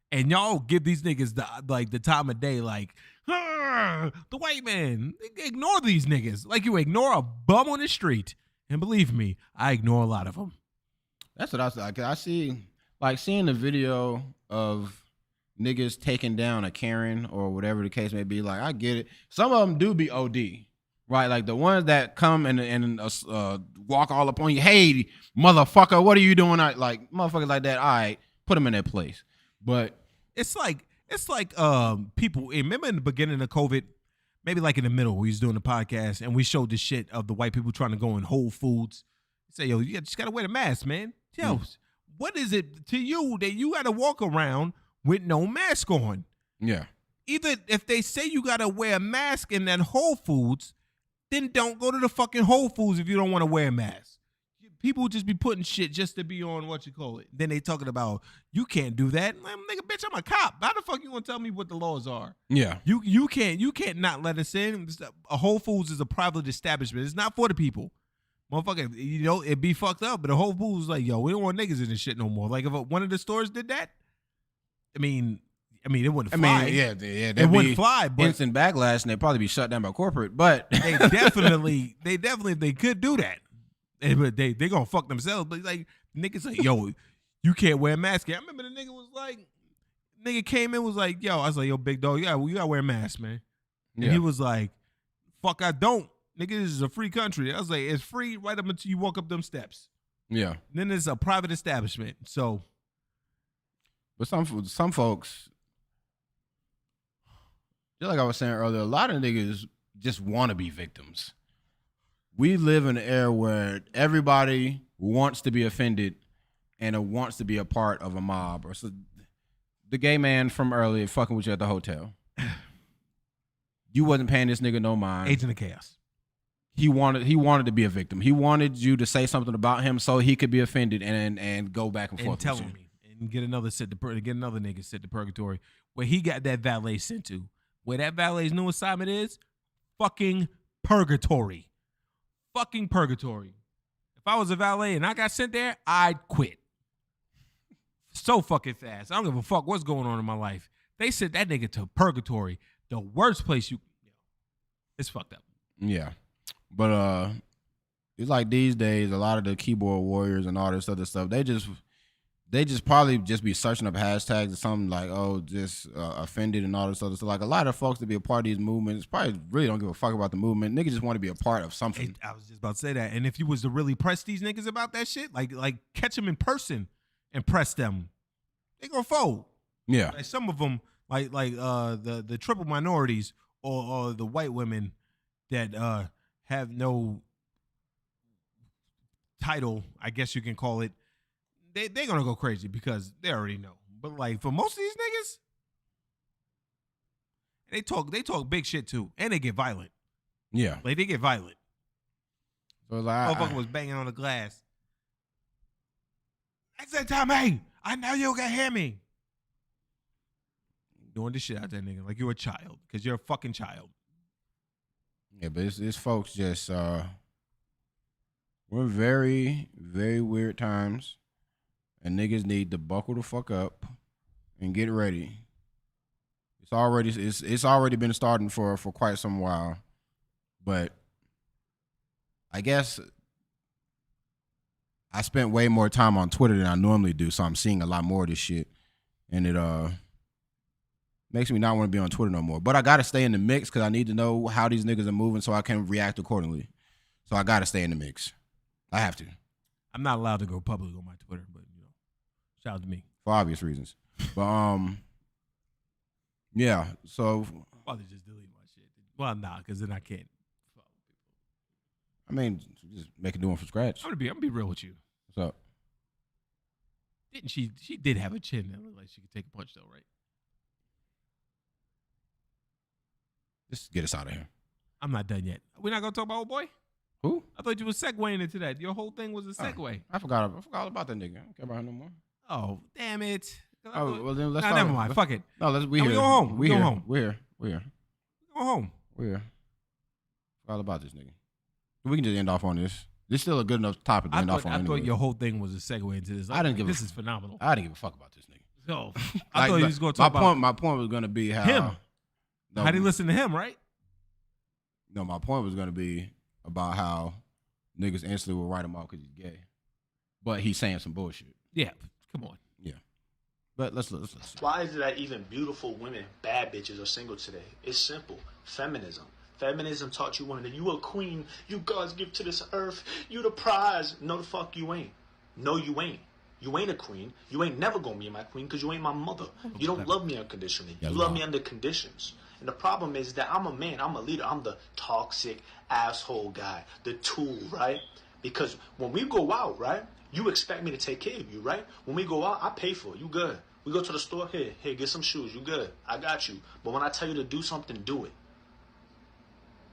And y'all give these niggas the time of day, like, the white man. Ignore these niggas. Like you ignore a bum on the street. And believe me, I ignore a lot of them. That's what I was like. I see, like, seeing the video of niggas taking down a Karen or whatever the case may be. Like, I get it. Some of them do be OD, right? Like the ones that come and walk all up on you. Hey, motherfucker, what are you doing? Like motherfuckers like that. All right, put them in their place. But it's like people. Remember in the beginning of COVID, maybe like in the middle, we was doing the podcast and we showed the shit of the white people trying to go in Whole Foods. Say, yo, you just gotta wear the mask, man. Yo, what is it to you that you gotta walk around with no mask on? Yeah. Either if they say you gotta wear a mask in that Whole Foods, then don't go to the fucking Whole Foods if you don't want to wear a mask. People just be putting shit just to be on what you call it. Then they talking about you can't do that. Like, nigga, bitch, I'm a cop. How the fuck you gonna tell me what the laws are? Yeah. You can't not let us in. A Whole Foods is a private establishment. It's not for the people. Motherfucker, you know, it'd be fucked up, but the Whole Foods is like, yo, we don't want niggas in this shit no more. Like if one of the stores did that, I mean, it wouldn't fly. It wouldn't fly. But instant backlash, and they'd probably be shut down by corporate. But they definitely they could do that. But they gonna fuck themselves. But like niggas like, yo, you can't wear a mask. I remember the nigga was like, nigga came in was like, yo, I was like, yo, big dog, you gotta wear a mask, man. And he was like, fuck, I don't. Nigga, this is a free country. I was like, it's free right up until you walk up them steps. Yeah. And then it's a private establishment. So, but some folks, just like I was saying earlier, a lot of niggas just want to be victims. We live in an era where everybody wants to be offended and wants to be a part of a mob. Or so the gay man from earlier fucking with you at the hotel. You wasn't paying this nigga no mind. Agent of Chaos. He wanted to be a victim. He wanted you to say something about him so he could be offended and go back and forth. And tell me and get another nigga sent to purgatory where he got that valet sent to. Where that valet's new assignment is fucking purgatory. Fucking purgatory. If I was a valet and I got sent there, I'd quit. So fucking fast. I don't give a fuck what's going on in my life. They sent that nigga to purgatory. The worst place it's fucked up. Yeah. But it's like these days, a lot of the keyboard warriors and all this other stuff, they just probably just be searching up hashtags or something like, oh, just offended and all this other stuff. Like a lot of folks to be a part of these movements probably really don't give a fuck about the movement. Niggas just want to be a part of something. I was just about to say that. And if you was to really press these niggas about that shit, like catch them in person and press them, they gonna fold. Yeah. Like some of them, like the triple minorities or the white women that have no title, I guess you can call it. They're gonna go crazy because they already know. But like for most of these niggas, they talk big shit too, and they get violent. Yeah, like they get violent. So like, motherfucker was banging on the glass. I said, Tommy, I know you can hear me. Doing the shit out that nigga like you're a child because you're a fucking child. Yeah, but it's folks just we're in very, very weird times, and niggas need to buckle the fuck up and get ready. It's already been starting for quite some while, but I guess I spent way more time on Twitter than I normally do, so I'm seeing a lot more of this shit, and it makes me not want to be on Twitter no more. But I gotta stay in the mix because I need to know how these niggas are moving so I can react accordingly. So I gotta stay in the mix. I have to. I'm not allowed to go public on my Twitter, but shout out to me for obvious reasons. But yeah. So I'll probably just delete my shit. Well, nah, because then I can't follow people. I mean, just make a new one from scratch. I'm gonna be real with you. What's up? Didn't she? She did have a chin that looked like she could take a punch, though, right? Just get us out of here. I'm not done yet. We're not gonna talk about old boy. Who? I thought you were segueing into that. Your whole thing was a segue. I forgot all about that nigga. I don't care about him no more. Oh, damn it. Oh, well then let's nah, start. never mind. Fuck it. No, we here. We go home. We go here. home. We're here. Go home. We're here. Forgot all about this nigga. We can just end off on this. This is still a good enough topic to end off on. I thought your whole thing was a segue into this. I didn't give this is phenomenal. I didn't give a fuck about this nigga. So I thought you was going to talk about my point was going to be how him. How do you listen to him, right? No, my point was going to be about how niggas instantly will write him off because he's gay, but he's saying some bullshit. Yeah, come on. Yeah, but let's. Why is it that even beautiful women, bad bitches, are single today? It's simple. Feminism. Feminism taught you women that you a queen, you God's gift to this earth, you the prize. No, the fuck you ain't. No, you ain't. You ain't a queen. You ain't never gonna be my queen because you ain't my mother. You don't love me unconditionally. You love me under conditions. And the problem is that I'm a man, I'm a leader, I'm the toxic asshole guy, the tool, right? Because when we go out, right, you expect me to take care of you, right? When we go out, I pay for it. You good. We go to the store, here, get some shoes. You good. I got you. But when I tell you to do something, do it.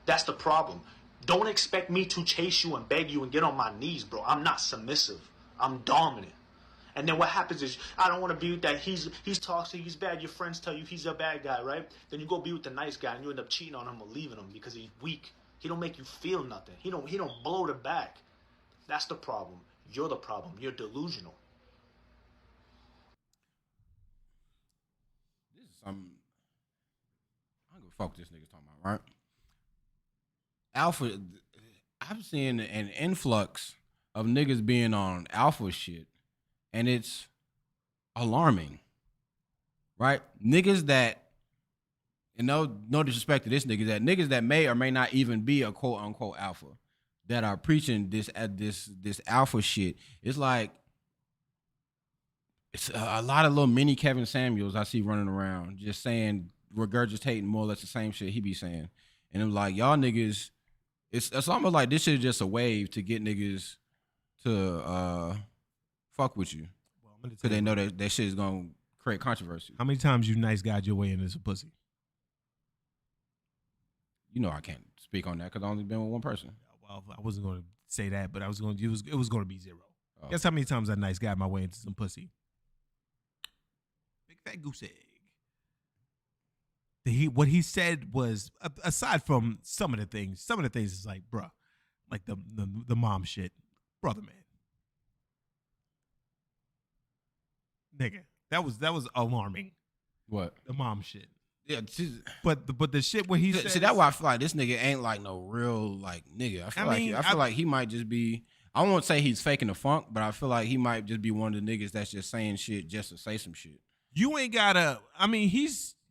That's the problem. Don't expect me to chase you and beg you and get on my knees, bro. I'm not submissive. I'm dominant. And then what happens is, I don't want to be with that. He's toxic, he's bad. Your friends tell you he's a bad guy, right? Then you go be with the nice guy and you end up cheating on him or leaving him because he's weak. He don't make you feel nothing. He don't blow the back. That's the problem. You're the problem. You're delusional. This is some. I don't give a fuck what this nigga's talking about, right? Alpha. I'm seeing an influx of niggas being on alpha shit. And it's alarming, right? Niggas that, and no disrespect to this niggas that may or may not even be a quote unquote alpha, that are preaching this alpha shit. It's like it's a lot of little mini Kevin Samuels I see running around just saying, regurgitating more or less the same shit he be saying, and I'm like, y'all niggas, it's almost like this shit is just a wave to get niggas to fuck with you, because they know that shit is gonna create controversy. How many times you nice guys your way into some pussy? You know I can't speak on that because I've only been with one person. Well, I wasn't going to say that, but I was going. It was going to be zero. Oh. Guess how many times that nice guy my way into some pussy? Big fat goose egg. What he said was, aside from some of the things is like, bruh, like the mom shit, brother man. Nigga, that was alarming. What? The mom shit. Yeah, but the shit where he said, see, that's why I feel like this nigga ain't like no real like nigga. I feel like he might just be. I won't say he's faking the funk, but I feel like he might just be one of the niggas that's just saying shit just to say some shit. You ain't gotta. I mean,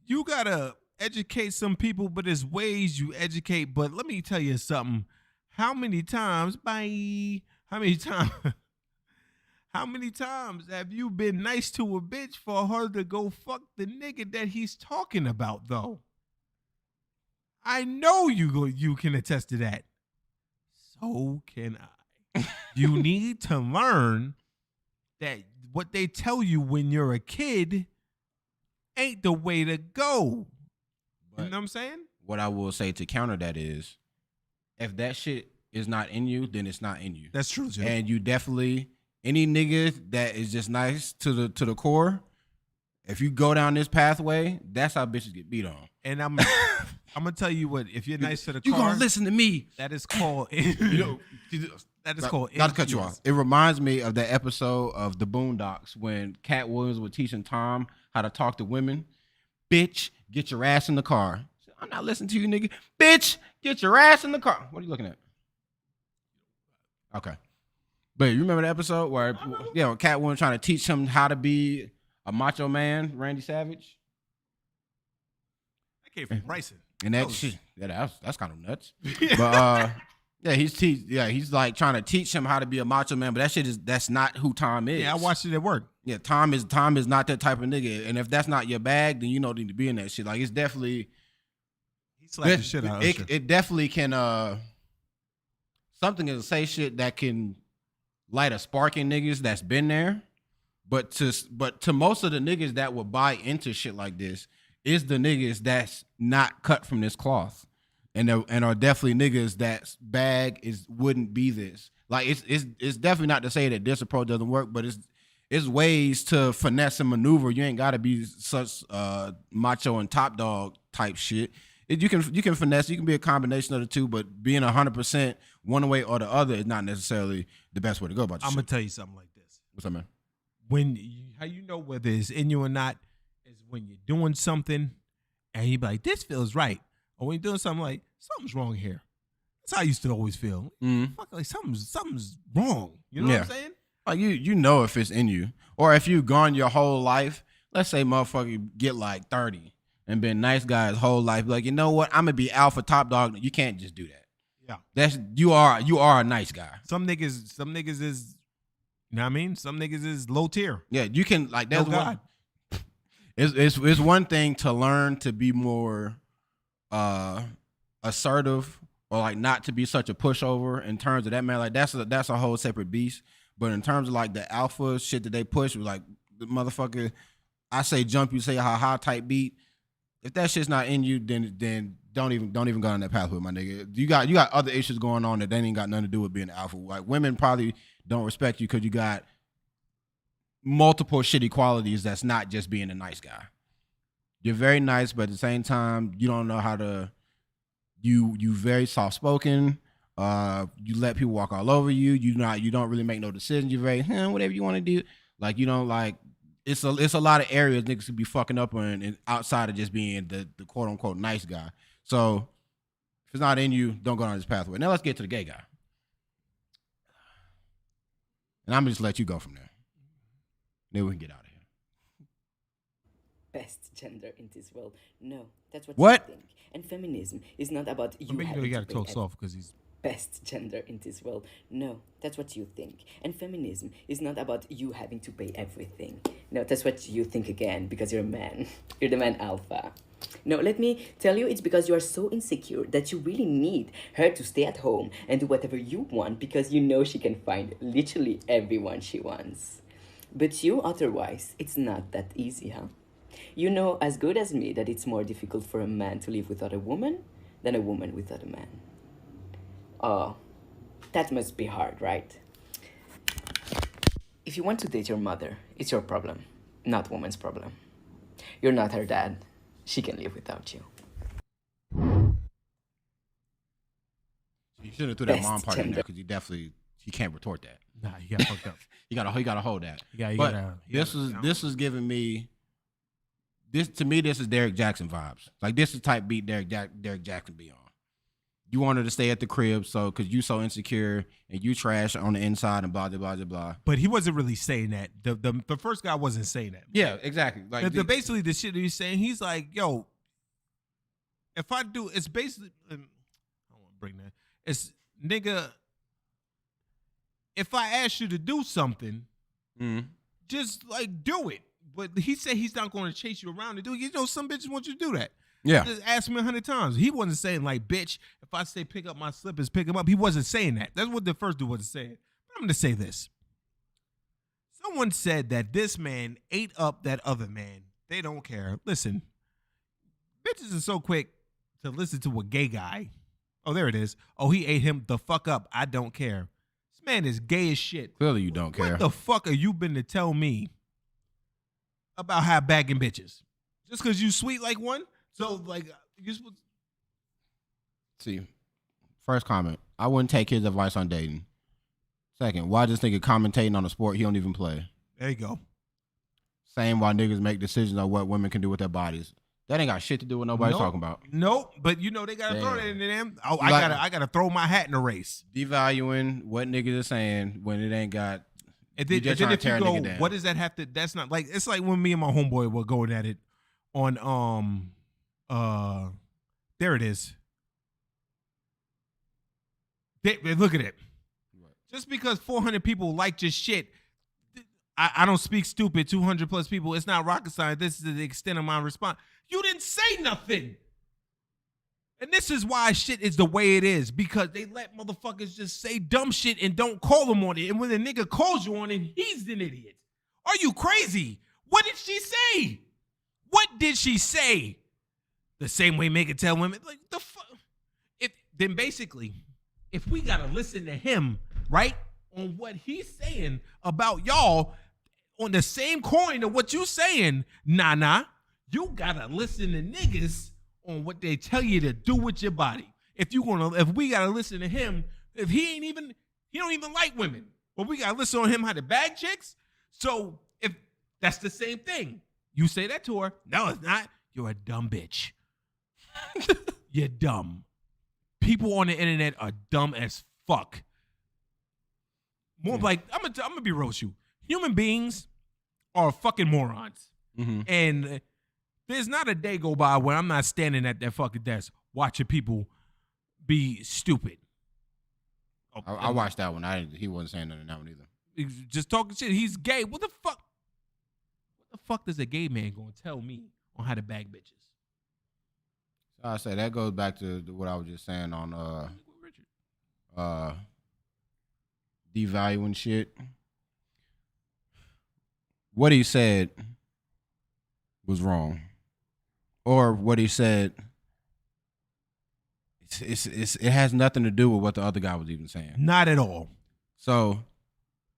you gotta educate some people, but there's ways you educate. But let me tell you something. How many times? How many times have you been nice to a bitch for her to go fuck the nigga that he's talking about, though? I know you can attest to that. So can I. You need to learn that what they tell you when you're a kid ain't the way to go. But you know what I'm saying? What I will say to counter that is, if that shit is not in you, then it's not in you. That's true, Joe. And you definitely, any nigga that is just nice to the core, If you go down this pathway, that's how bitches get beat on. And I'm gonna tell you what. If you're nice to the You car, gonna listen to me? that is called. That is called. Not to cut you influence. off. It reminds me of that episode of The Boondocks when Cat Williams was teaching Tom how to talk to women. Bitch, get your ass in the car. I'm not listening to you, nigga. Bitch, get your ass in the car. What are you looking at? Okay. But you remember the episode where, Cat Williams trying to teach him how to be a macho man, Randy Savage? That came from Bryson. And that shit, that's kind of nuts. But he's like trying to teach him how to be a macho man, but that's not who Tom is. Yeah, I watched it at work. Yeah, Tom is not that type of nigga. And if that's not your bag, then you don't need to be in that shit. Like it's definitely He slapped the shit out of Usher. it definitely can something is to say shit that can light a spark in niggas that's been there. But to most of the niggas that will buy into shit like this is the niggas that's not cut from this cloth. And are definitely niggas that bag wouldn't be this. Like it's definitely not to say that this approach doesn't work, but it's ways to finesse and maneuver. You ain't gotta be such macho and top dog type shit. You can finesse, you can be a combination of the two, but being 100% one way or the other is not necessarily the best way to go about your I'm shit. gonna tell you something like this. What's up, man? How you know whether it's in you or not is when you're doing something and you be like, this feels right. Or when you're doing something like, something's wrong here. That's how I used to always feel. Fuck, like something's wrong. You know what I'm saying? Like you know if it's in you. Or if you've gone your whole life, let's say motherfucker get like 30 and been nice guy his whole life, like, you know what? I'm gonna be alpha top dog. You can't just do that. Yeah. That's you are a nice guy. Some niggas is, you know what I mean? Some niggas is low tier. Yeah, you can like No that's God. It's one thing to learn to be more assertive or like not to be such a pushover in terms of that, man. Like that's a whole separate beast. But in terms of like the alpha shit that they push, like the motherfucker, I say jump, you say how high type beat. If that shit's not in you, then don't even go on that pathway, my nigga. You got other issues going on that they ain't got nothing to do with being alpha. Like women probably don't respect you because you got multiple shitty qualities that's not just being a nice guy. You're very nice, but at the same time, you don't know how to. You very soft spoken. You let people walk all over you. You don't really make no decisions. You're very whatever you want to do. Like you don't like. It's a lot of areas niggas could be fucking up on and outside of just being the quote unquote nice guy. So if it's not in you, don't go down this pathway. Now let's get to the gay guy. And I'm gonna just let you go from there. Then we can get out of here. Best gender in this world. No, that's what What? you think. And feminism is not about you But you know having you gotta to talk pay soft because he's. best gender in this world. No, that's what you think. And feminism is not about you having to pay everything. No, that's what you think again because you're a man. You're the man alpha. No, let me tell you, it's because you are so insecure that you really need her to stay at home and do whatever you want because you know she can find literally everyone she wants. But you, otherwise, it's not that easy, huh? You know as good as me that it's more difficult for a man to live without a woman than a woman without a man. Oh, that must be hard, right? If you want to date your mother, it's your problem, not woman's problem. You're not her dad. She can live without you. You shouldn't have threw that Best mom part in there gender. because he can't retort that. Nah, he got fucked up. He gotta hold that. You But gotta- this is giving me this to me. This is Derek Jackson vibes. Like this is type beat Derek Jackson be on. You want her to stay at the crib, so because you so insecure and you trash on the inside and blah blah blah blah blah. But he wasn't really saying that. The first guy wasn't saying that. Yeah, exactly. Like Basically the shit that he's saying, he's like, yo, if I do, it's basically, I don't want to bring that. It's nigga, if I ask you to do something, just like do it. But he said he's not going to chase you around to do it. You know, some bitches want you to do that. Yeah. Just ask me 100 times. He wasn't saying like, bitch, if I say pick up my slippers, pick them up. He wasn't saying that. That's what the first dude wasn't saying. But I'm going to say this. Someone said that this man ate up that other man. They don't care. Listen, bitches are so quick to listen to a gay guy. Oh, there it is. Oh, he ate him the fuck up. I don't care. This man is gay as shit. Clearly you don't care. What the fuck are you been to tell me about how bagging bitches. Just because you sweet like one. So like you supposed. See, first comment. I wouldn't take his advice on dating. Second, why this nigga commentating on a sport he don't even play? There you go. Same why niggas make decisions on what women can do with their bodies. That ain't got shit to do with nobody's talking about. Nope, but you know they gotta throw that in them. Oh, Like- I gotta throw my hat in the race. Devaluing what niggas are saying when it ain't got. And then, You just and then trying if to tear you a go, nigga down. what does that have to? That's not like it's like when me and my homeboy were going at it on there it is. Look at it. Just because 400 people like your shit, I don't speak stupid. 200 plus people. It's not rocket science. This is the extent of my response. You didn't say nothing. And this is why shit is the way it is, because they let motherfuckers just say dumb shit and don't call them on it. And when the nigga calls you on it, he's an idiot. Are you crazy? What did she say? What did she say? The same way Megan tell women, like the fuck. Then basically, if we gotta listen to him, right, on what he's saying about y'all, on the same coin of what you saying, nah, you gotta listen to niggas on what they tell you to do with your body. If we gotta listen to him, if he don't even like women, but we gotta listen on him how to bag chicks. So if that's the same thing, you say that to her, no, it's not. You're a dumb bitch. You're dumb. People on the internet are dumb as fuck. More like I'm gonna be real with you. Human beings are fucking morons, and there's not a day go by where I'm not standing at that fucking desk watching people be stupid. I watched that one. He wasn't saying nothing in that one either. Just talking shit. He's gay. What the fuck? What the fuck does a gay man gonna tell me on how to bag bitches? So I say that goes back to what I was just saying on devaluing shit. What he said was wrong, or what he said, it has nothing to do with what the other guy was even saying. Not at all. So,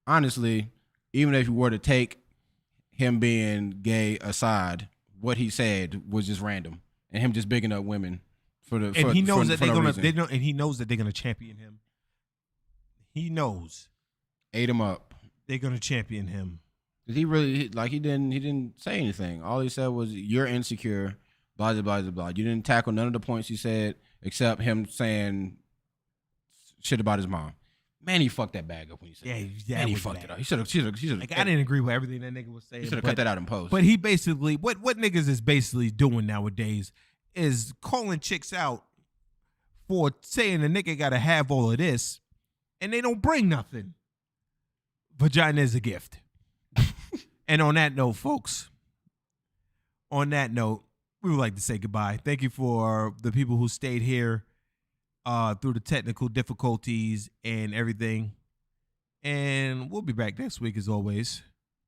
honestly, even if you were to take him being gay aside, what he said was just random, and him just bigging up women and he knows that he knows that they're gonna champion him. He knows. Ate him up. They're gonna champion him. Did he really he didn't say anything. All he said was you're insecure, blah blah blah blah. You didn't tackle none of the points he said except him saying shit about his mom. Man, he fucked that bag up when he said yeah, man, he fucked it up. He should have. Like I didn't agree with everything that nigga was saying. He should have cut that out in post. But he basically what niggas is basically doing nowadays is calling chicks out for saying the nigga gotta have all of this, and they don't bring nothing. Vagina is a gift. And on that note, folks, we would like to say goodbye. Thank you for the people who stayed here through the technical difficulties and everything. And we'll be back next week as always.